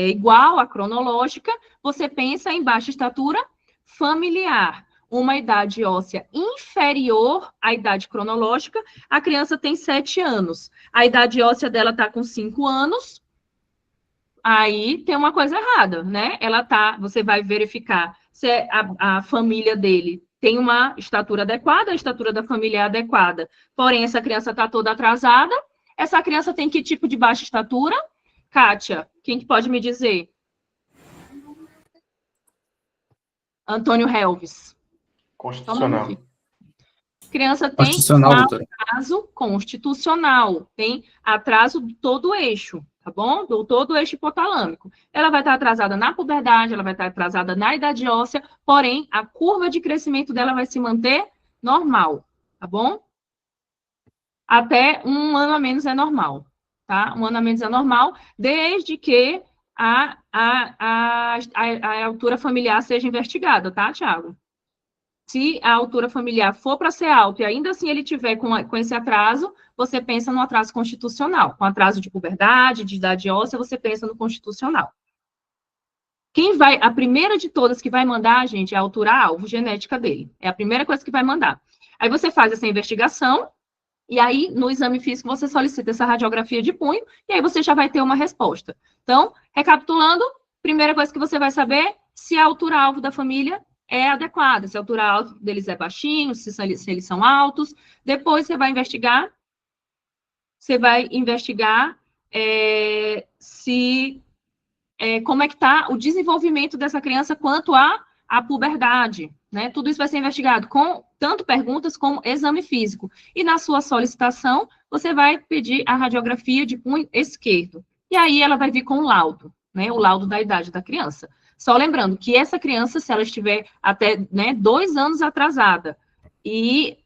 igual à cronológica, você pensa em baixa estatura familiar. Uma idade óssea inferior à idade cronológica, a criança tem 7 anos. A idade óssea dela está com 5 anos, aí tem uma coisa errada, né? Você vai verificar se a família dele tem uma estatura adequada, a estatura da família é adequada. Porém, essa criança está toda atrasada. Essa criança tem que tipo de baixa estatura? Kátia, quem que pode me dizer? Antônio Helves. Constitucional. Criança tem atraso constitucional, tem atraso de todo o eixo, tá bom? Do todo o eixo hipotalâmico. Ela vai estar atrasada na puberdade, ela vai estar atrasada na idade óssea, porém, a curva de crescimento dela vai se manter normal, tá bom? Até 1 ano a menos é normal, tá? 1 ano a menos é normal, desde que a altura familiar seja investigada, tá, Thiago? Se a altura familiar for para ser alta e ainda assim ele tiver com esse atraso, você pensa no atraso constitucional. Com atraso de puberdade, de idade óssea, você pensa no constitucional. A primeira de todas que vai mandar, gente, é a altura-alvo genética dele. É a primeira coisa que vai mandar. Aí você faz essa investigação, e aí no exame físico você solicita essa radiografia de punho, e aí você já vai ter uma resposta. Então, recapitulando, primeira coisa que você vai saber, se a altura-alvo da família é adequada, se a altura-alvo deles é baixinho, se eles são altos. Depois você vai investigar como é que está o desenvolvimento dessa criança quanto à puberdade, né? Tudo isso vai ser investigado com tanto perguntas como exame físico. E na sua solicitação, você vai pedir a radiografia de punho esquerdo. E aí ela vai vir com o laudo, né? O laudo da idade da criança. Só lembrando que essa criança, se ela estiver até 2 anos atrasada e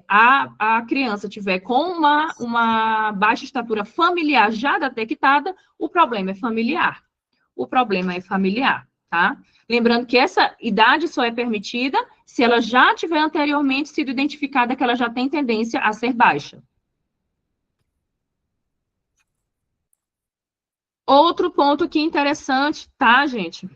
a criança tiver com uma baixa estatura familiar já detectada, o problema é familiar. O problema é familiar, tá? Lembrando que essa idade só é permitida se ela já tiver anteriormente sido identificada que ela já tem tendência a ser baixa. Outro ponto aqui interessante, tá, gente?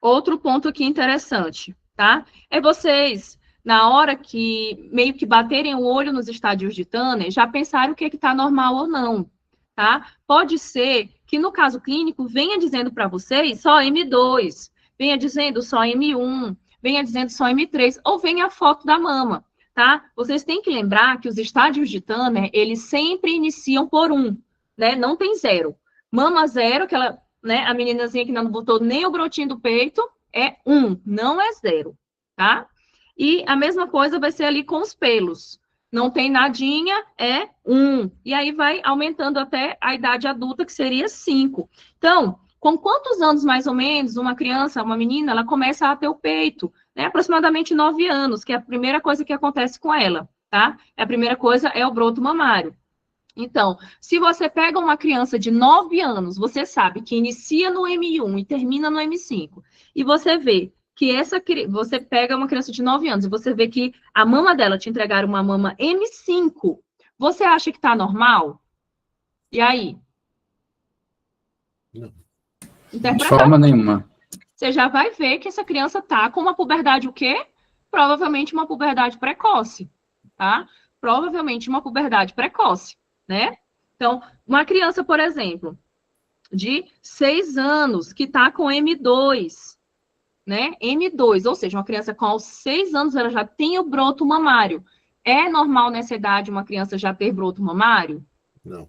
Outro ponto aqui interessante, tá? É vocês, na hora que meio que baterem o olho nos estádios de Turner, já pensaram o que está normal ou não, tá? Pode ser que no caso clínico venha dizendo para vocês só M2, venha dizendo só M1, venha dizendo só M3, ou venha a foto da mama, tá? Vocês têm que lembrar que os estádios de Turner, eles sempre iniciam por 1, né? Não tem 0. Mama 0, que ela, né, a meninazinha que não botou nem o brotinho do peito, é 1, não é 0, tá? E a mesma coisa vai ser ali com os pelos. Não tem nadinha, é 1. E aí vai aumentando até a idade adulta, que seria 5. Então, com quantos anos, mais ou menos, uma criança, uma menina, ela começa a ter o peito? Né? Aproximadamente 9 anos, que é a primeira coisa que acontece com ela, tá? A primeira coisa é o broto mamário. Então, se você pega uma criança de 9 anos, você sabe que inicia no M1 e termina no M5, e você vê que você pega uma criança de 9 anos e você vê que a mama dela te entregaram uma mama M5, você acha que está normal? E aí? Não. De forma nenhuma. Você já vai ver que essa criança está com uma puberdade o quê? Provavelmente uma puberdade precoce, tá? provavelmente uma puberdade precoce, né? Então, uma criança, por exemplo, de 6 anos, que está com M2, né? M2, ou seja, uma criança com 6 anos, ela já tem o broto mamário. É normal nessa idade uma criança já ter broto mamário? Não.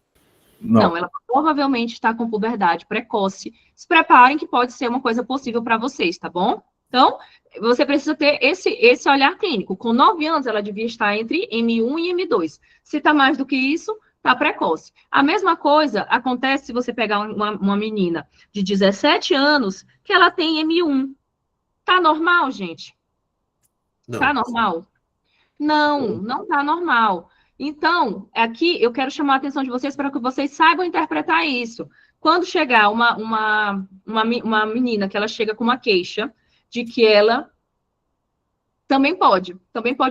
Não, ela provavelmente está com puberdade precoce. Se preparem que pode ser uma coisa possível para vocês, tá bom? Então, você precisa ter esse olhar clínico. Com 9 anos, ela devia estar entre M1 e M2. Se está mais do que isso, está precoce. A mesma coisa acontece se você pegar uma menina de 17 anos, que ela tem M1. Tá normal, gente? Não. Tá normal? Não, não tá normal. Então, aqui eu quero chamar a atenção de vocês para que vocês saibam interpretar isso. Quando chegar uma menina que ela chega com uma queixa de que ela também pode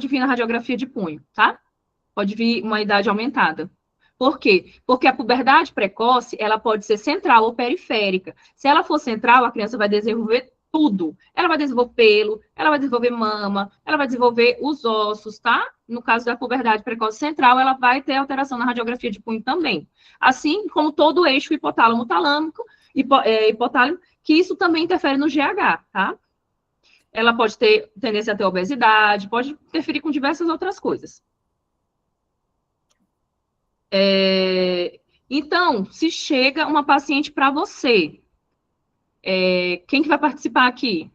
vir na radiografia de punho, tá? Pode vir uma idade aumentada. Por quê? Porque a puberdade precoce, ela pode ser central ou periférica. Se ela for central, a criança vai desenvolver tudo. Ela vai desenvolver pelo, ela vai desenvolver mama, ela vai desenvolver os ossos, tá? No caso da puberdade precoce central, ela vai ter alteração na radiografia de punho também. Assim como todo o eixo hipotálamo-talâmico, hipotálamo, que isso também interfere no GH, tá? Ela pode ter tendência a ter obesidade, pode interferir com diversas outras coisas. Então, se chega uma paciente para você, quem que vai participar aqui?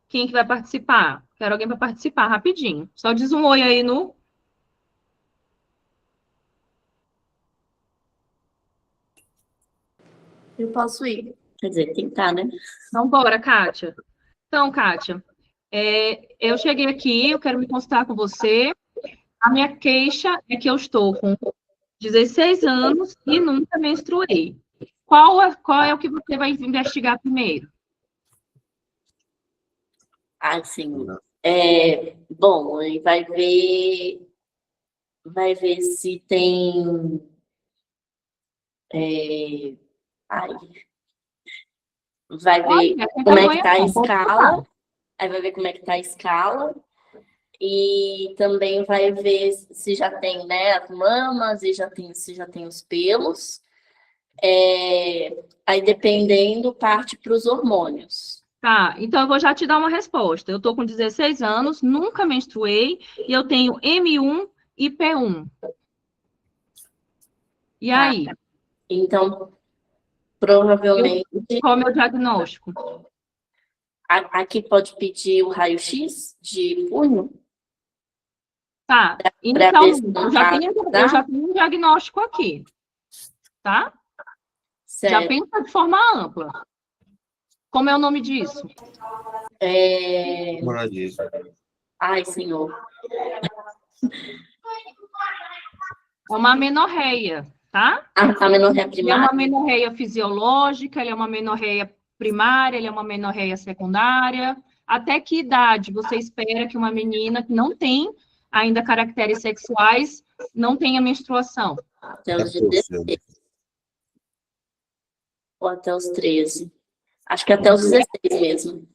Quem que vai participar? Quero alguém para participar, rapidinho. Só diz um oi aí no... Eu posso ir. Quer dizer, tentar, né? Então, bora, Kátia. Então, Kátia, eu cheguei aqui, eu quero me consultar com você. A minha queixa é que eu estou com 16 anos e nunca menstruei. Qual é o que você vai investigar primeiro? Ah, sim. Bom, ele vai ver se tem... vai ver como é que está a escala. Aí vai ver como é que está a escala. E também vai ver se já tem, né, as mamas, e se já tem os pelos. Aí, dependendo, parte para os hormônios. Tá, então eu vou já te dar uma resposta. Eu tô com 16 anos, nunca menstruei, e eu tenho M1 e P1. E aí? Então, provavelmente... Qual é o meu diagnóstico? Aqui pode pedir o raio-x de punho? Tá, então eu já tenho um diagnóstico aqui, tá? Certo. Já pensa de forma ampla. Como é o nome disso? Ai, senhor. É uma amenorreia, tá? A amenorreia primária? É uma amenorreia fisiológica, ele é uma amenorreia primária, ele é uma amenorreia secundária. Até que idade você espera que uma menina que não tem ainda caracteres sexuais não tenha menstruação? Até os 16. Ou até os 13. Acho que até os 16 mesmo.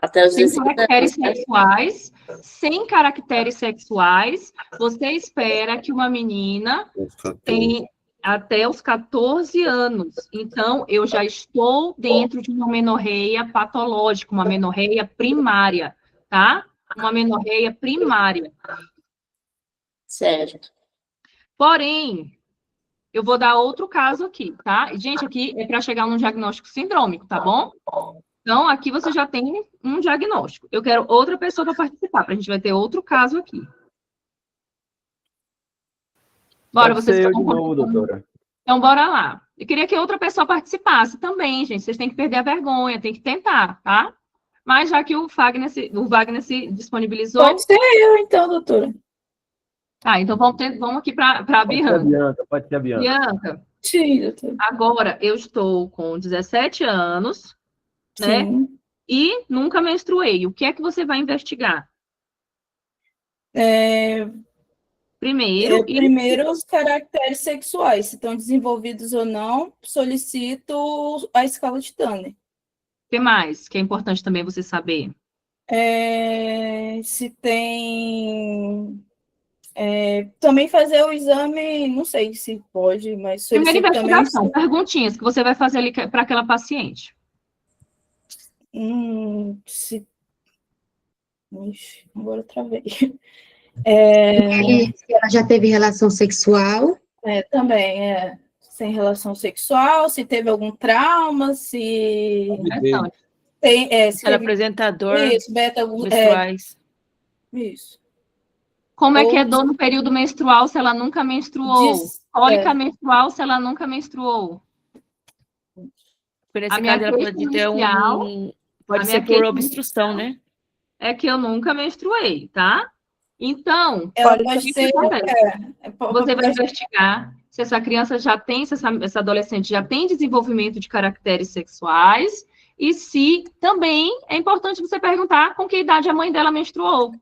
Até os 16. Sem caracteres sexuais, você espera que uma menina tenha até os 14 anos. Então, eu já estou dentro de uma amenorreia patológica, uma amenorreia primária, tá? Uma amenorreia primária. Certo. Porém, eu vou dar outro caso aqui, tá? Gente, aqui é para chegar num diagnóstico sindrômico, tá bom? Então, aqui você já tem um diagnóstico. Eu quero outra pessoa para participar, a gente vai ter outro caso aqui. Bora, vocês de novo, doutora. Então, bora lá. Eu queria que outra pessoa participasse também, gente. Vocês têm que perder a vergonha, tem que tentar, tá? Mas já que o Wagner se disponibilizou... Pode ser eu, então, doutora. Tá, então vamos aqui para a Bianca. Pode ser a Bianca. Bianca, sim, doutora. Agora eu estou com 17 anos, né? Sim. E nunca menstruei. O que é que você vai investigar? Primeiro, os caracteres sexuais, se estão desenvolvidos ou não, solicito a escala de Tanner. O que mais que é importante também você saber? Se tem... também fazer o exame, não sei se pode, mas Primeira solicito também... investigação, perguntinhas que você vai fazer ali para aquela paciente. Ixi, agora eu travei. Se ela já teve relação sexual? Também, sem relação sexual, se teve algum trauma, se... se ela é apresentador menstruais. Isso. Como é que é dor no período menstrual se ela nunca menstruou? Cólica menstrual se ela nunca menstruou? Por esse caso, ela pode ter pode ser por obstrução, né? É que eu nunca menstruei, tá? Então, pode ser, você vai investigar se essa criança já tem, se essa adolescente já tem desenvolvimento de caracteres sexuais, e se também é importante você perguntar com que idade a mãe dela menstruou,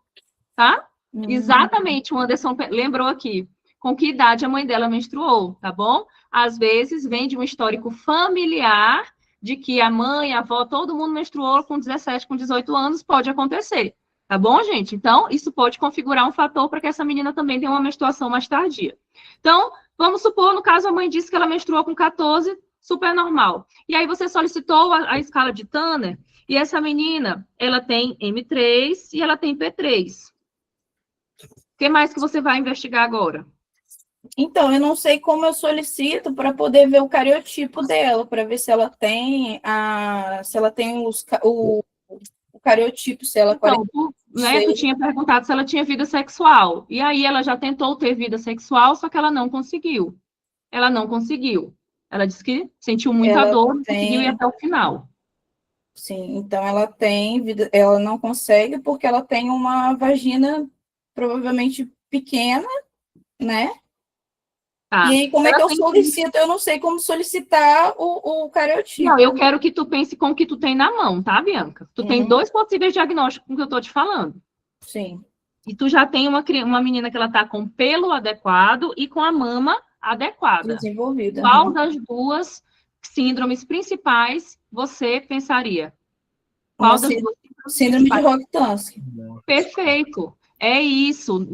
tá? Exatamente, o Anderson lembrou aqui, com que idade a mãe dela menstruou, tá bom? Às vezes vem de um histórico familiar de que a mãe, a avó, todo mundo menstruou com 17, com 18 anos, pode acontecer, tá bom, gente? Então, isso pode configurar um fator para que essa menina também tenha uma menstruação mais tardia. Então, vamos supor, no caso, a mãe disse que ela menstruou com 14, super normal. E aí você solicitou a escala de Tanner, e essa menina, ela tem M3 e ela tem P3. O que mais que você vai investigar agora? Então, eu não sei como eu solicito para poder ver o cariotipo dela, para ver se ela tem o cariotipo, se ela... Então, tu tinha perguntado se ela tinha vida sexual, e aí ela já tentou ter vida sexual, só que ela não conseguiu. Ela não conseguiu. Ela disse que sentiu muita dor, não conseguiu ir até o final. Sim, então ela tem vida, ela não consegue porque ela tem uma vagina provavelmente pequena, né? Tá. E aí, como é que eu solicito? Eu não sei como solicitar o cariotipo. Não, eu quero que tu pense com o que tu tem na mão, tá, Bianca? Tu tem 2 possíveis diagnósticos com o que eu tô te falando. Sim. E tu já tem uma menina que ela tá com pelo adequado e com a mama adequada. Desenvolvida. Qual das duas síndromes principais você pensaria? Qual das duas síndrome de Rokitansky. Perfeito. É isso.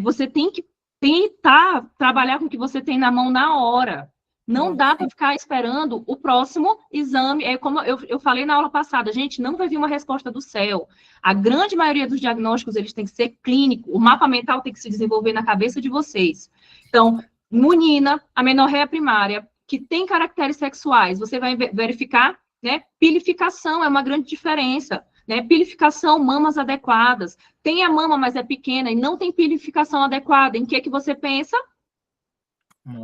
Você tem que tentar trabalhar com o que você tem na mão na hora. Não dá para ficar esperando o próximo exame. É como eu falei na aula passada, gente, não vai vir uma resposta do céu. A grande maioria dos diagnósticos, eles têm que ser clínicos. O mapa mental tem que se desenvolver na cabeça de vocês. Então, menina, amenorreia primária, que tem caracteres sexuais, você vai verificar, né? Pilificação é uma grande diferença. Né? Pilificação, mamas adequadas. Tem a mama, mas é pequena e não tem pilificação adequada. Em que você pensa?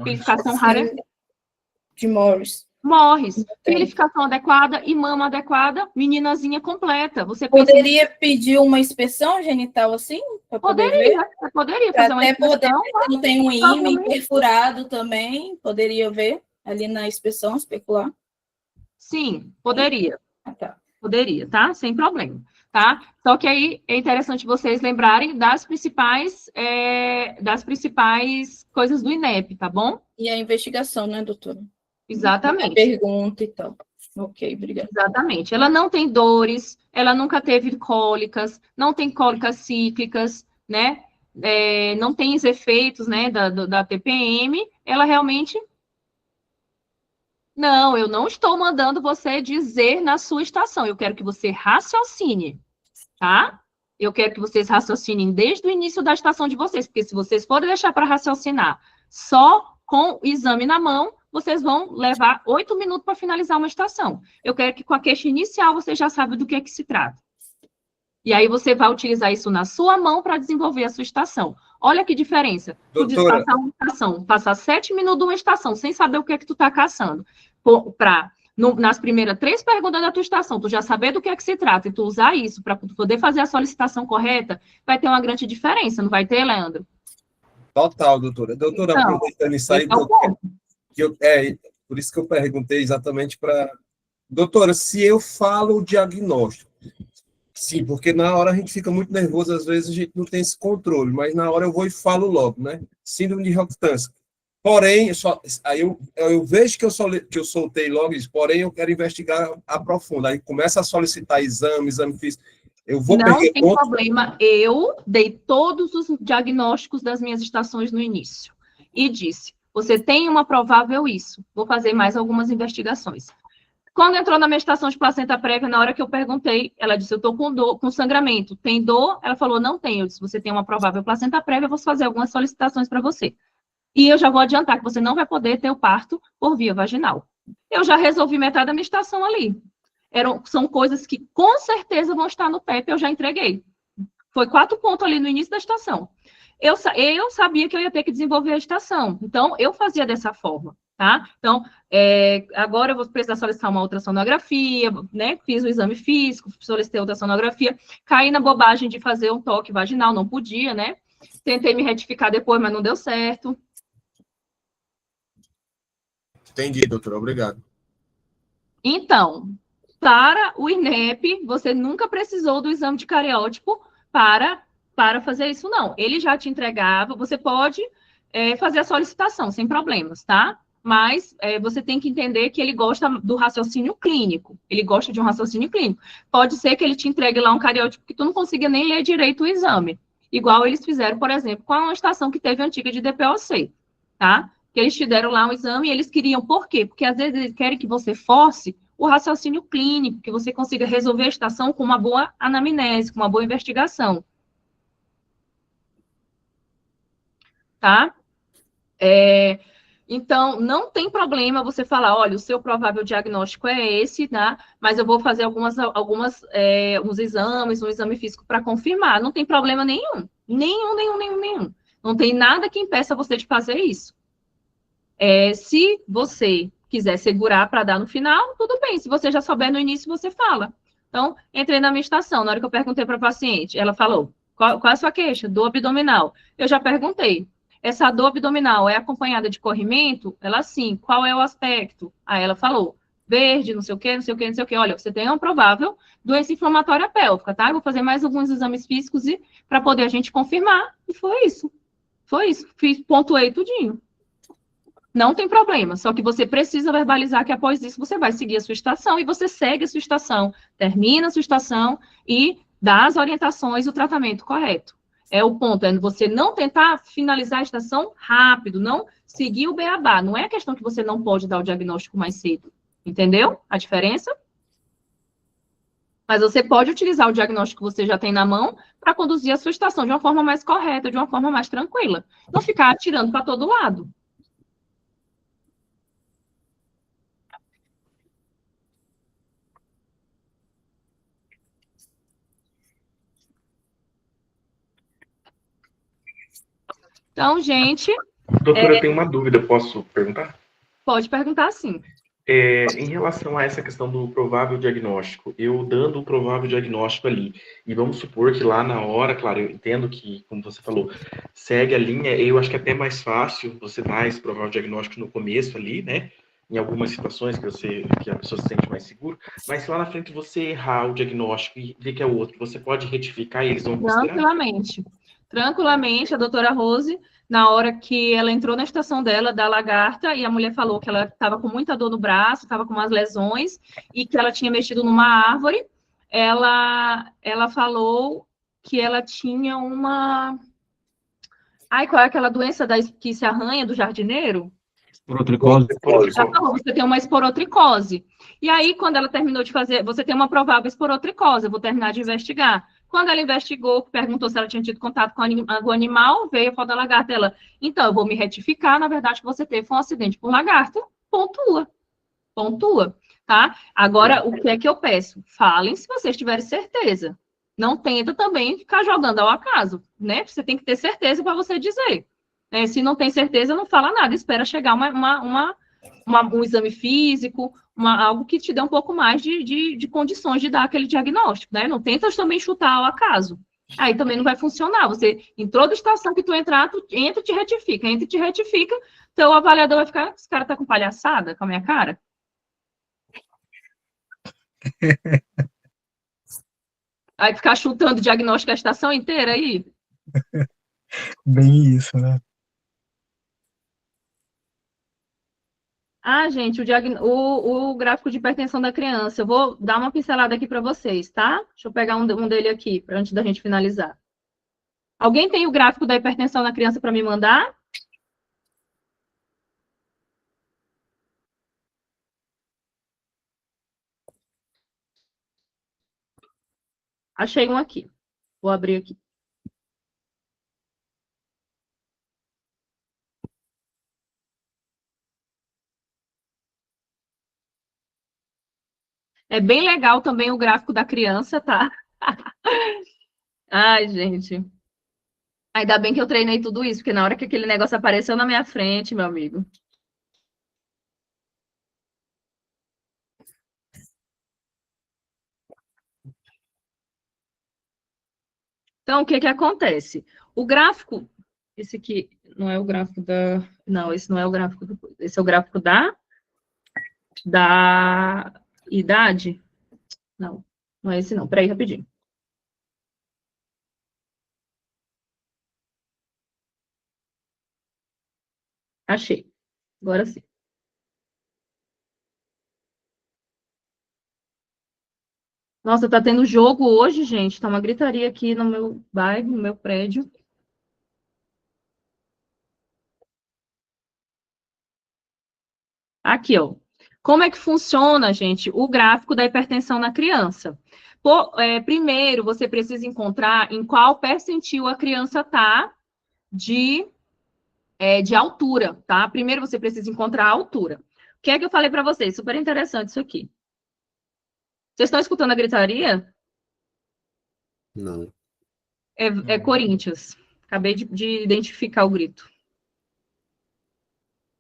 Pilificação rara. De Morris. Pilificação adequada e mama adequada, meninazinha completa. Você poderia pedir uma inspeção genital assim? Poderia fazer uma inspeção. Não tem um ímã perfurado também, poderia ver ali na inspeção especular? Sim, poderia. Poderia, tá? Sem problema, tá? Só que aí é interessante vocês lembrarem das principais coisas do INEP, tá bom? E a investigação, né, doutora? Exatamente. A pergunta e tal. Ok, obrigada. Exatamente. Ela não tem dores, ela nunca teve cólicas, não tem cólicas cíclicas, né? Não tem os efeitos, né, da TPM, ela realmente... Não, eu não estou mandando você dizer na sua estação. Eu quero que você raciocine, tá? Eu quero que vocês raciocinem desde o início da estação de vocês, porque se vocês forem deixar para raciocinar só com o exame na mão, vocês vão levar 8 minutos para finalizar uma estação. Eu quero que com a queixa inicial você já saiba do que é que se trata. E aí você vai utilizar isso na sua mão para desenvolver a sua estação. Olha que diferença. Tu passar uma estação, passar 7 minutos de uma estação, sem saber o que é que tu tá caçando. Nas primeiras 3 perguntas da tua estação, tu já saber do que é que se trata e tu usar isso para poder fazer a solicitação correta, vai ter uma grande diferença, não vai ter, Leandro? Total, doutora. Doutora, então, aproveitando isso aí, por isso que eu perguntei exatamente para... Doutora, se eu falo o diagnóstico, sim, porque na hora a gente fica muito nervoso, às vezes a gente não tem esse controle, mas na hora eu vou e falo logo, né? Síndrome de Rokitansky. Porém, aí eu vejo que eu soltei logo isso, porém eu quero investigar a profundo. Aí começa a solicitar exame físico. Eu vou Não perder tem ponto. problema. Eu dei todos os diagnósticos das minhas estações no início. E disse, você tem uma provável isso. Vou fazer mais algumas investigações. Quando entrou na minha estação de placenta prévia, na hora que eu perguntei, ela disse, eu estou com dor, com sangramento. Tem dor? Ela falou, não tem. Eu disse, você tem uma provável placenta prévia, eu vou fazer algumas solicitações para você. E eu já vou adiantar que você não vai poder ter o parto por via vaginal. Eu já resolvi metade da minha estação ali. São coisas que com certeza vão estar no PEP, eu já entreguei. Foi 4 pontos ali no início da estação. Eu sabia que eu ia ter que desenvolver a estação, então eu fazia dessa forma, tá? Então, agora eu vou precisar solicitar uma ultrassonografia, né? Fiz o exame físico, solicitei ultrassonografia, caí na bobagem de fazer um toque vaginal, não podia, né? Tentei me retificar depois, mas não deu certo. Entendi, doutora, obrigado. Então, para o INEP, você nunca precisou do exame de cariótipo para fazer isso, não. Ele já te entregava, você pode fazer a solicitação, sem problemas, tá? Mas você tem que entender que ele gosta do raciocínio clínico. Ele gosta de um raciocínio clínico. Pode ser que ele te entregue lá um cariótipo que tu não consiga nem ler direito o exame. Igual eles fizeram, por exemplo, com a estação que teve antiga de DPOC, tá? Que eles te deram lá um exame e eles queriam, por quê? Porque às vezes eles querem que você force o raciocínio clínico, que você consiga resolver a estação com uma boa anamnese, com uma boa investigação. Tá? Então, não tem problema você falar, olha, o seu provável diagnóstico é esse, tá? Mas eu vou fazer uns exames, um exame físico para confirmar. Não tem problema nenhum. Nenhum. Não tem nada que impeça você de fazer isso. Se você quiser segurar para dar no final, tudo bem. Se você já souber no início, você fala. Então, entrei na minha estação. Na hora que eu perguntei para a paciente, ela falou, qual é a sua queixa? Dor abdominal. Eu já perguntei. Essa dor abdominal é acompanhada de corrimento? Ela, sim. Qual é o aspecto? Aí ela falou, verde, não sei o quê. Olha, você tem uma provável doença inflamatória pélvica, tá? Eu vou fazer mais alguns exames físicos para poder a gente confirmar. E foi isso. Pontuei tudinho. Não tem problema, só que você precisa verbalizar que após isso você vai seguir a sua estação e você segue a sua estação, termina a sua estação e dá as orientações e o tratamento correto. O ponto, você não tentar finalizar a estação rápido, não seguir o beabá. Não é a questão que você não pode dar o diagnóstico mais cedo. Entendeu a diferença? Mas você pode utilizar o diagnóstico que você já tem na mão para conduzir a sua estação de uma forma mais correta, de uma forma mais tranquila. Não ficar atirando para todo lado. Então, gente... Doutora, eu tenho uma dúvida, posso perguntar? Pode perguntar, sim. Em relação a essa questão do provável diagnóstico, eu dando o provável diagnóstico ali, e vamos supor que lá na hora, claro, eu entendo que, como você falou, segue a linha, eu acho que é até mais fácil você dar esse provável diagnóstico no começo ali, né? Em algumas situações que a pessoa se sente mais seguro, mas se lá na frente você errar o diagnóstico e ver que é o outro, você pode retificar e eles vão considerar? Tranquilamente, a doutora Rose, na hora que ela entrou na estação dela, da lagarta, e a mulher falou que ela estava com muita dor no braço, estava com umas lesões, e que ela tinha mexido numa árvore, ela falou que ela tinha uma... qual é aquela doença que se arranha do jardineiro? Esporotricose. Você tem uma esporotricose. E aí, quando ela terminou de fazer, você tem uma provável esporotricose, eu vou terminar de investigar. Quando ela investigou, perguntou se ela tinha tido contato com o animal, veio a foto da lagarta. Ela, então, eu vou me retificar, na verdade, que você teve um acidente por lagarta, pontua, tá? Agora, o que é que eu peço? Falem se vocês tiverem certeza. Não tenta também ficar jogando ao acaso, né? Você tem que ter certeza para você dizer. Se não tem certeza, não fala nada, espera chegar um exame físico, algo que te dê um pouco mais de condições de dar aquele diagnóstico, né? Não tenta também chutar ao acaso. Aí também não vai funcionar. Você entrou da estação que tu entrar, tu entra e te retifica, teu avaliador vai ficar, esse cara tá com palhaçada com a minha cara? Aí ficar chutando o diagnóstico da estação inteira aí? Bem isso, né? Ah, gente, o gráfico de hipertensão da criança, eu vou dar uma pincelada aqui para vocês, tá? Deixa eu pegar um dele aqui, antes da gente finalizar. Alguém tem o gráfico da hipertensão na criança para me mandar? Achei um aqui. Vou abrir aqui. É bem legal também o gráfico da criança, tá? Ai, gente. Ainda bem que eu treinei tudo isso, porque na hora que aquele negócio apareceu na minha frente, meu amigo. Então, o que que acontece? O gráfico, esse aqui não é o gráfico da... Não, esse não é o gráfico do... Esse é o gráfico da idade? Não, não é esse não. Peraí, rapidinho. Achei. Agora sim. Nossa, tá tendo jogo hoje, gente. Tá uma gritaria aqui no meu bairro, no meu prédio. Aqui, ó. Como é que funciona, gente, o gráfico da hipertensão na criança? Primeiro, você precisa encontrar em qual percentil a criança está de altura, tá? Primeiro, você precisa encontrar a altura. O que é que eu falei para vocês? Super interessante isso aqui. Vocês estão escutando a gritaria? Não. É Corinthians. Acabei de identificar o grito.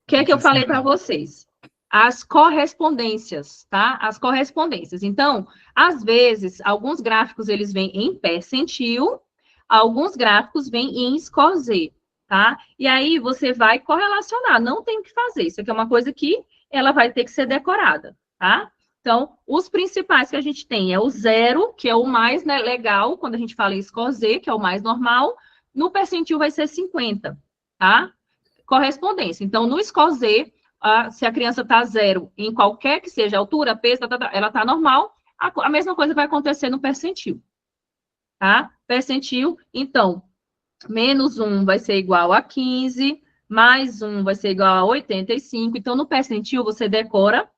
O que é que eu falei para vocês? As correspondências, tá? As correspondências. Então, às vezes, alguns gráficos, eles vêm em percentil, alguns gráficos vêm em score Z, tá? E aí, você vai correlacionar, não tem o que fazer. Isso aqui é uma coisa que ela vai ter que ser decorada, tá? Então, os principais que a gente tem é o 0, que é o mais, né, legal, quando a gente fala em score Z, que é o mais normal. No percentil vai ser 50, tá? Correspondência. Então, no score Z, se a criança está 0 em qualquer que seja a altura, peso, ela está normal, a mesma coisa vai acontecer no percentil, tá? Percentil, então, menos 1 vai ser igual a 15, mais 1 vai ser igual a 85. Então, no percentil, você decora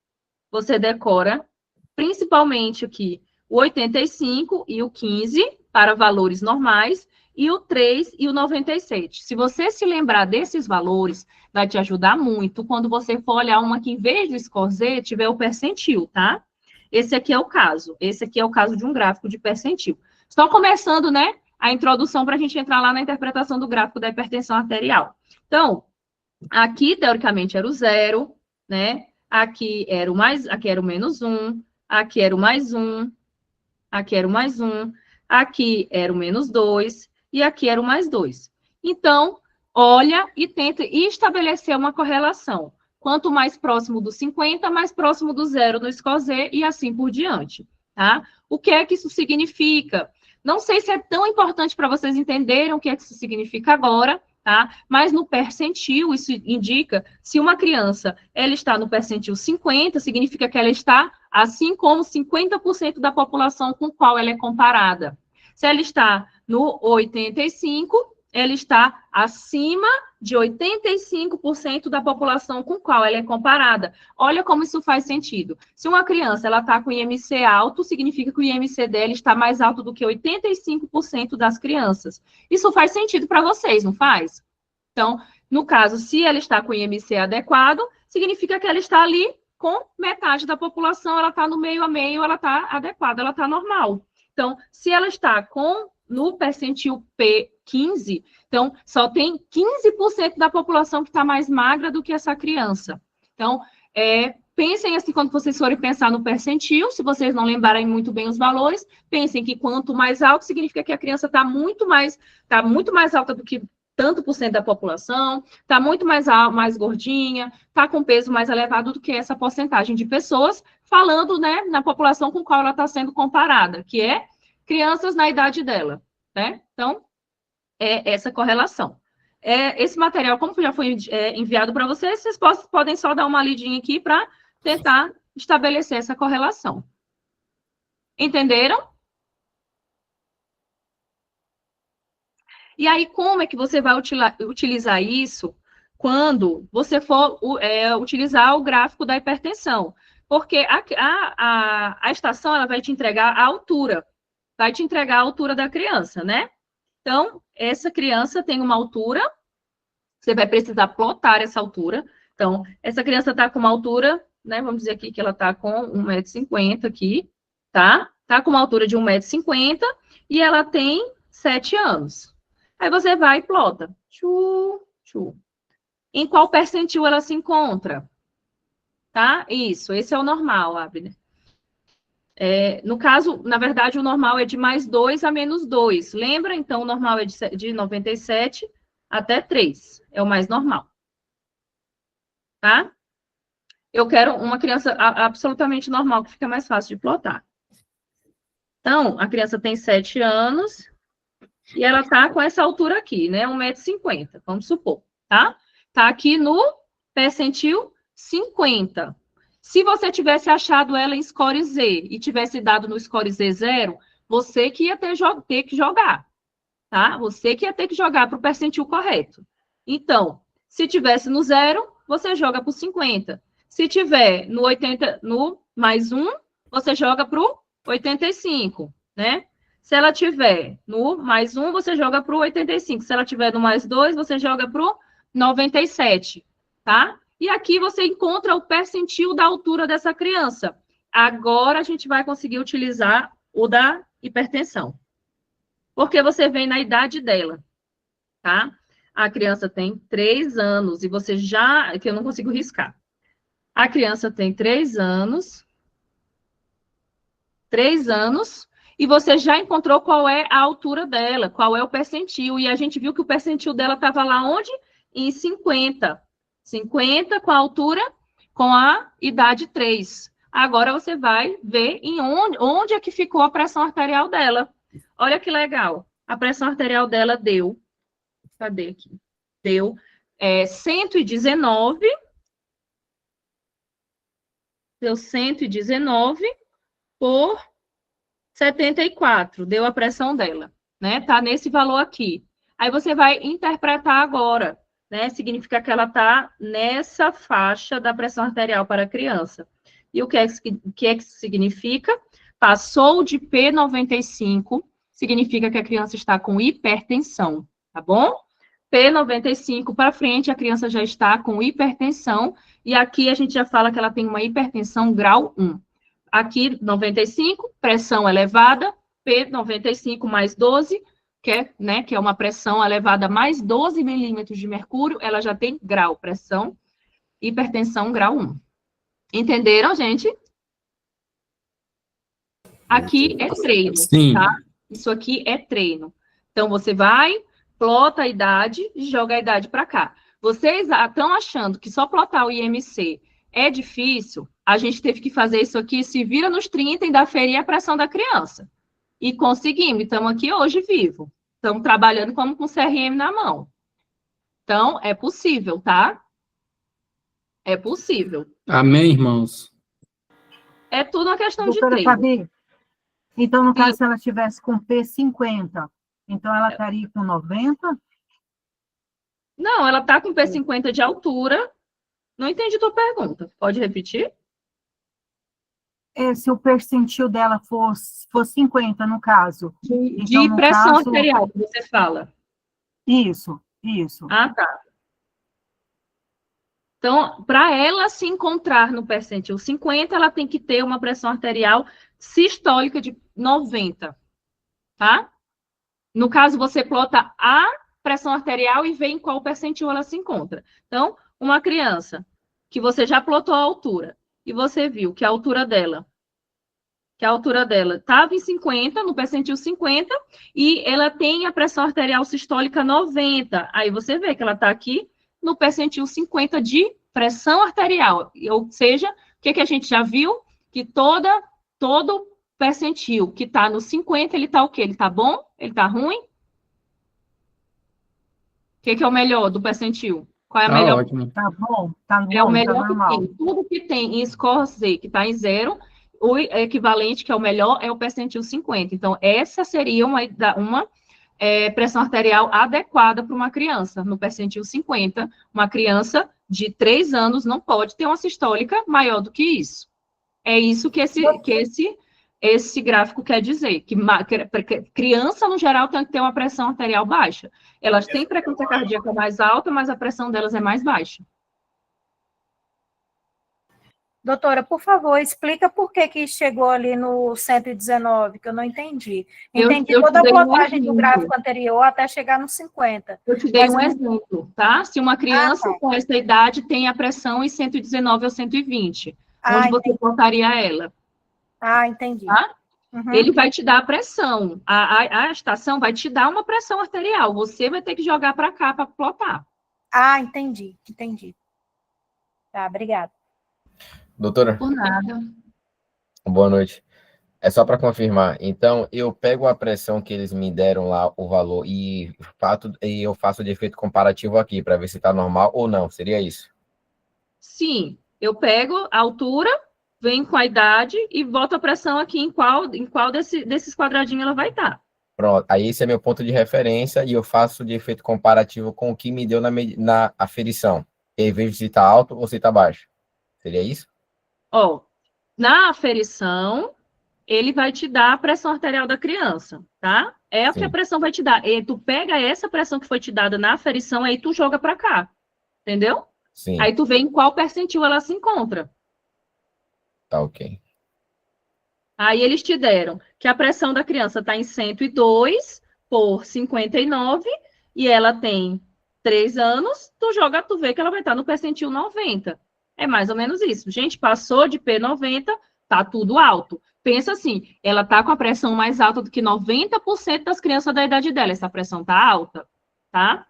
principalmente aqui o 85 e o 15 para valores normais, e o 3 e o 97. Se você se lembrar desses valores, vai te ajudar muito quando você for olhar uma que, em vez do score Z, tiver o percentil, tá? Esse aqui é o caso. Esse aqui é o caso de um gráfico de percentil. Estou começando, né, a introdução para a gente entrar lá na interpretação do gráfico da hipertensão arterial. Então, aqui, teoricamente, era o 0, né? Aqui era o menos 1, aqui era o mais 1, aqui era o mais 1, aqui era o menos 2, e aqui era o mais 2. Então, olha e tenta estabelecer uma correlação. Quanto mais próximo do 50, mais próximo do 0 no score Z, e assim por diante, tá? O que é que isso significa? Não sei se é tão importante para vocês entenderem o que é que isso significa agora, tá? Mas no percentil, isso indica, se uma criança, ela está no percentil 50, significa que ela está assim como 50% da população com qual ela é comparada. Se ela está no 85, ela está acima de 85% da população com qual ela é comparada. Olha como isso faz sentido. Se uma criança ela está com IMC alto, significa que o IMC dela está mais alto do que 85% das crianças. Isso faz sentido para vocês, não faz? Então, no caso, se ela está com IMC adequado, significa que ela está ali com metade da população, ela está no meio a meio, ela está adequada, ela está normal. Então, se ela está no percentil P15, então, só tem 15% da população que está mais magra do que essa criança. Então, pensem assim, quando vocês forem pensar no percentil, se vocês não lembrarem muito bem os valores, pensem que quanto mais alto, significa que a criança está muito mais alta do que tanto por cento da população, está muito mais gordinha, está com peso mais elevado do que essa porcentagem de pessoas, falando, né, na população com qual ela está sendo comparada, que é crianças na idade dela, né? Então, é essa correlação. esse material, como já foi enviado para vocês, vocês podem só dar uma lidinha aqui para tentar estabelecer essa correlação. Entenderam? E aí, como é que você vai utilizar isso quando você for utilizar o gráfico da hipertensão? Porque a estação ela vai te entregar a altura, vai te entregar a altura da criança, né? Então, essa criança tem uma altura, você vai precisar plotar essa altura. Então, essa criança está com uma altura, né? Vamos dizer aqui que ela está com 1,50 m aqui, tá? Está com uma altura de 1,50 m e ela tem 7 anos. Aí você vai e plota. Em qual percentil ela se encontra? Tá? Isso, esse é o normal, Abner. No caso, na verdade, o normal é de mais 2 a menos 2. Lembra? Então, o normal é de 97 até 3. É o mais normal. Tá? Eu quero uma criança absolutamente normal, que fica mais fácil de plotar. Então, a criança tem 7 anos e ela tá com essa altura aqui, né? 1,50 m, vamos supor, tá? Tá aqui no percentil 50. Se você tivesse achado ela em score Z e tivesse dado no score Z 0, você que ia ter que jogar, tá? Você que ia ter que jogar para o percentil correto. Então, se tivesse no 0, você joga para o 50. Se tiver no mais 1, você joga para o 85, né? Se ela tiver no mais 1, você joga para o 85. Se ela tiver no mais 2, você joga para o 97, tá? E aqui você encontra o percentil da altura dessa criança. Agora a gente vai conseguir utilizar o da hipertensão. Porque você vem na idade dela, tá? A criança tem 3 anos e você já... que eu não consigo riscar. A criança tem 3 anos... 3 anos... E você já encontrou qual é a altura dela, qual é o percentil. E a gente viu que o percentil dela estava lá onde? Em 50. 50 com a altura, com a idade 3. Agora você vai ver em onde é que ficou a pressão arterial dela. Olha que legal. A pressão arterial dela deu... Cadê aqui? Deu 119. Deu 119 por 74, deu a pressão dela, né? Tá nesse valor aqui. Aí você vai interpretar agora, né? Significa que ela tá nessa faixa da pressão arterial para a criança. E o que é que significa? Passou de P95, significa que a criança está com hipertensão, tá bom? P95 para frente, a criança já está com hipertensão, e aqui a gente já fala que ela tem uma hipertensão grau 1. Aqui, 95, pressão elevada, P95 mais 12, que é uma pressão elevada mais 12 milímetros de mercúrio, ela já tem grau, pressão, hipertensão grau 1. Entenderam, gente? Aqui é treino, tá? Isso aqui é treino. Então, você vai, plota a idade e joga a idade para cá. Vocês estão achando que só plotar o IMC é difícil? A gente teve que fazer isso aqui, se vira nos 30 e aferir a pressão da criança. E conseguimos, estamos aqui hoje vivo. Estamos trabalhando como com CRM na mão. Então, é possível, tá? É possível. Amém, irmãos? É tudo uma questão Doutora de treino. Fabi, então, no caso, se ela estivesse com P50, então ela estaria com 90? Não, ela está com P50 de altura. Não entendi tua pergunta. Pode repetir? Se o percentil dela for 50, no caso. De pressão arterial, que você fala. Isso. Ah, tá. Então, para ela se encontrar no percentil 50, ela tem que ter uma pressão arterial sistólica de 90, tá? No caso, você plota a pressão arterial e vê em qual percentil ela se encontra. Então, uma criança que você já plotou a altura e você viu que a altura dela estava em 50, no percentil 50, e ela tem a pressão arterial sistólica 90. Aí você vê que ela está aqui no percentil 50 de pressão arterial. Ou seja, o que a gente já viu? Que todo percentil que está no 50, ele está o quê? Ele está bom? Ele está ruim? que é o melhor do percentil? Qual é a Tá melhor? ótimo. Tá bom, tá bom, É o tá melhor que normal. tem. Tudo que tem em score Z, que está em 0, o equivalente, que é o melhor, é o percentil 50. Então, essa seria uma pressão arterial adequada para uma criança, no percentil 50. Uma criança de 3 anos não pode ter uma sistólica maior do que isso. É isso que esse gráfico quer dizer, que criança, no geral, tem que ter uma pressão arterial baixa. Elas têm frequência cardíaca mais alta, mas a pressão delas é mais baixa. Doutora, por favor, explica por que chegou ali no 119, que eu não entendi. Entendi eu toda a te dei plotagem do exemplo. gráfico anterior até chegar no 50. Eu te dei Mas um eu não- exemplo, tá? Se uma criança com essa idade tem a pressão em 119 ou 120, onde você botaria ela? Entendi. Tá? Uhum. Ele vai te dar a pressão. A estação vai te dar uma pressão arterial. Você vai ter que jogar para cá para plotar. Entendi. Tá, obrigada. Doutora, Por nada. boa noite. É só para confirmar. Então, eu pego a pressão que eles me deram lá, o valor, e eu faço de efeito comparativo aqui, para ver se está normal ou não. Seria isso? Sim, eu pego a altura, venho com a idade e boto a pressão aqui em qual desses quadradinhos ela vai estar. Pronto. Aí esse é meu ponto de referência e eu faço de efeito comparativo com o que me deu na aferição. E vejo se está alto ou se está baixo. Seria isso? Ó, na aferição, ele vai te dar a pressão arterial da criança, tá? É o que a pressão vai te dar. E tu pega essa pressão que foi te dada na aferição, aí tu joga para cá. Entendeu? Sim. Aí tu vê em qual percentil ela se encontra. Tá ok. Aí eles te deram que a pressão da criança está em 102 por 59 e ela tem 3 anos, tu vê que ela vai estar no percentil 90. É mais ou menos isso. Gente, passou de P90, tá tudo alto. Pensa assim, ela tá com a pressão mais alta do que 90% das crianças da idade dela. Essa pressão tá alta, tá?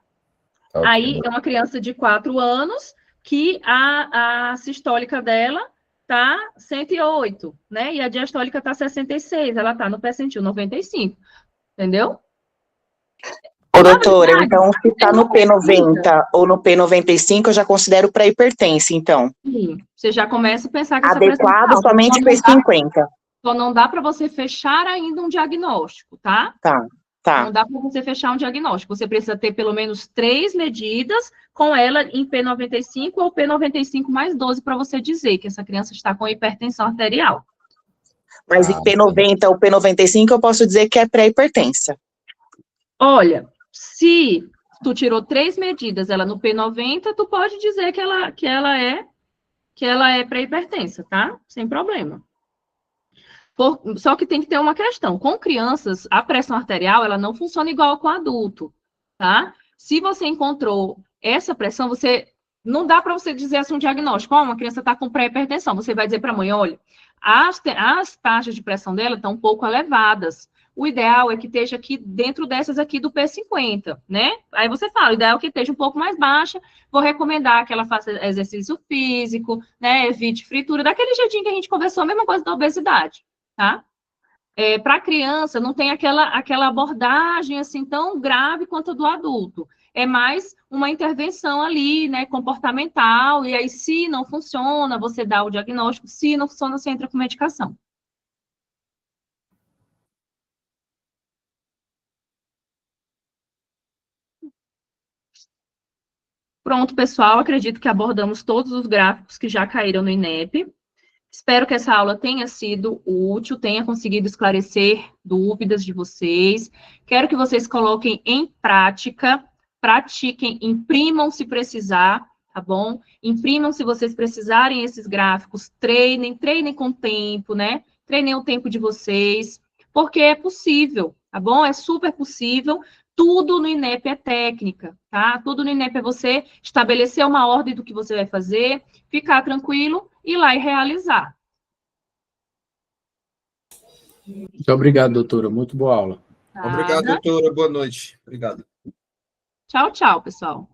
Okay. Aí é uma criança de 4 anos que a sistólica dela tá 108, né? E a diastólica tá 66, ela tá no percentil 95, entendeu? Ô, doutora, então se tá no P90 ou no P95, eu já considero pré-hipertensa, então. Sim, você já começa a pensar que adequado essa pressão somente P50. Só não dá para você fechar ainda um diagnóstico, tá? Tá. Não dá para você fechar um diagnóstico. Você precisa ter pelo menos 3 medidas com ela em P95 ou P95 mais 12 para você dizer que essa criança está com hipertensão arterial. Mas em P90 ou P95 eu posso dizer que é pré-hipertensa. Olha, se tu tirou 3 medidas, ela no P90, tu pode dizer que ela é pré-hipertensa, tá? Sem problema. Só que tem que ter uma questão. Com crianças, a pressão arterial, ela não funciona igual com adulto, tá? Se você encontrou essa pressão, não dá para você dizer assim um diagnóstico. Uma criança está com pré-hipertensão. Você vai dizer para a mãe, olha, as taxas de pressão dela estão um pouco elevadas. O ideal é que esteja aqui dentro dessas aqui do P50, né? Aí você fala, o ideal é que esteja um pouco mais baixa. Vou recomendar que ela faça exercício físico, né? Evite fritura, daquele jeitinho que a gente conversou, a mesma coisa da obesidade. Tá? Para a criança, não tem aquela abordagem assim tão grave quanto a do adulto. É mais uma intervenção ali, né, comportamental, e aí, se não funciona, você dá o diagnóstico, se não funciona, você entra com medicação. Pronto, pessoal, acredito que abordamos todos os gráficos que já caíram no INEP. Espero que essa aula tenha sido útil, tenha conseguido esclarecer dúvidas de vocês. Quero que vocês coloquem em prática, pratiquem, imprimam se precisar, tá bom? Imprimam se vocês precisarem esses gráficos, treinem com o tempo, né? Treinem o tempo de vocês, porque é possível, tá bom? É super possível. Tudo no INEP é técnica, tá? Tudo no INEP é você estabelecer uma ordem do que você vai fazer, ficar tranquilo, ir lá e realizar. Muito obrigado, doutora. Muito boa aula. Obrigado, doutora. Boa noite. Obrigado. Tchau, tchau, pessoal.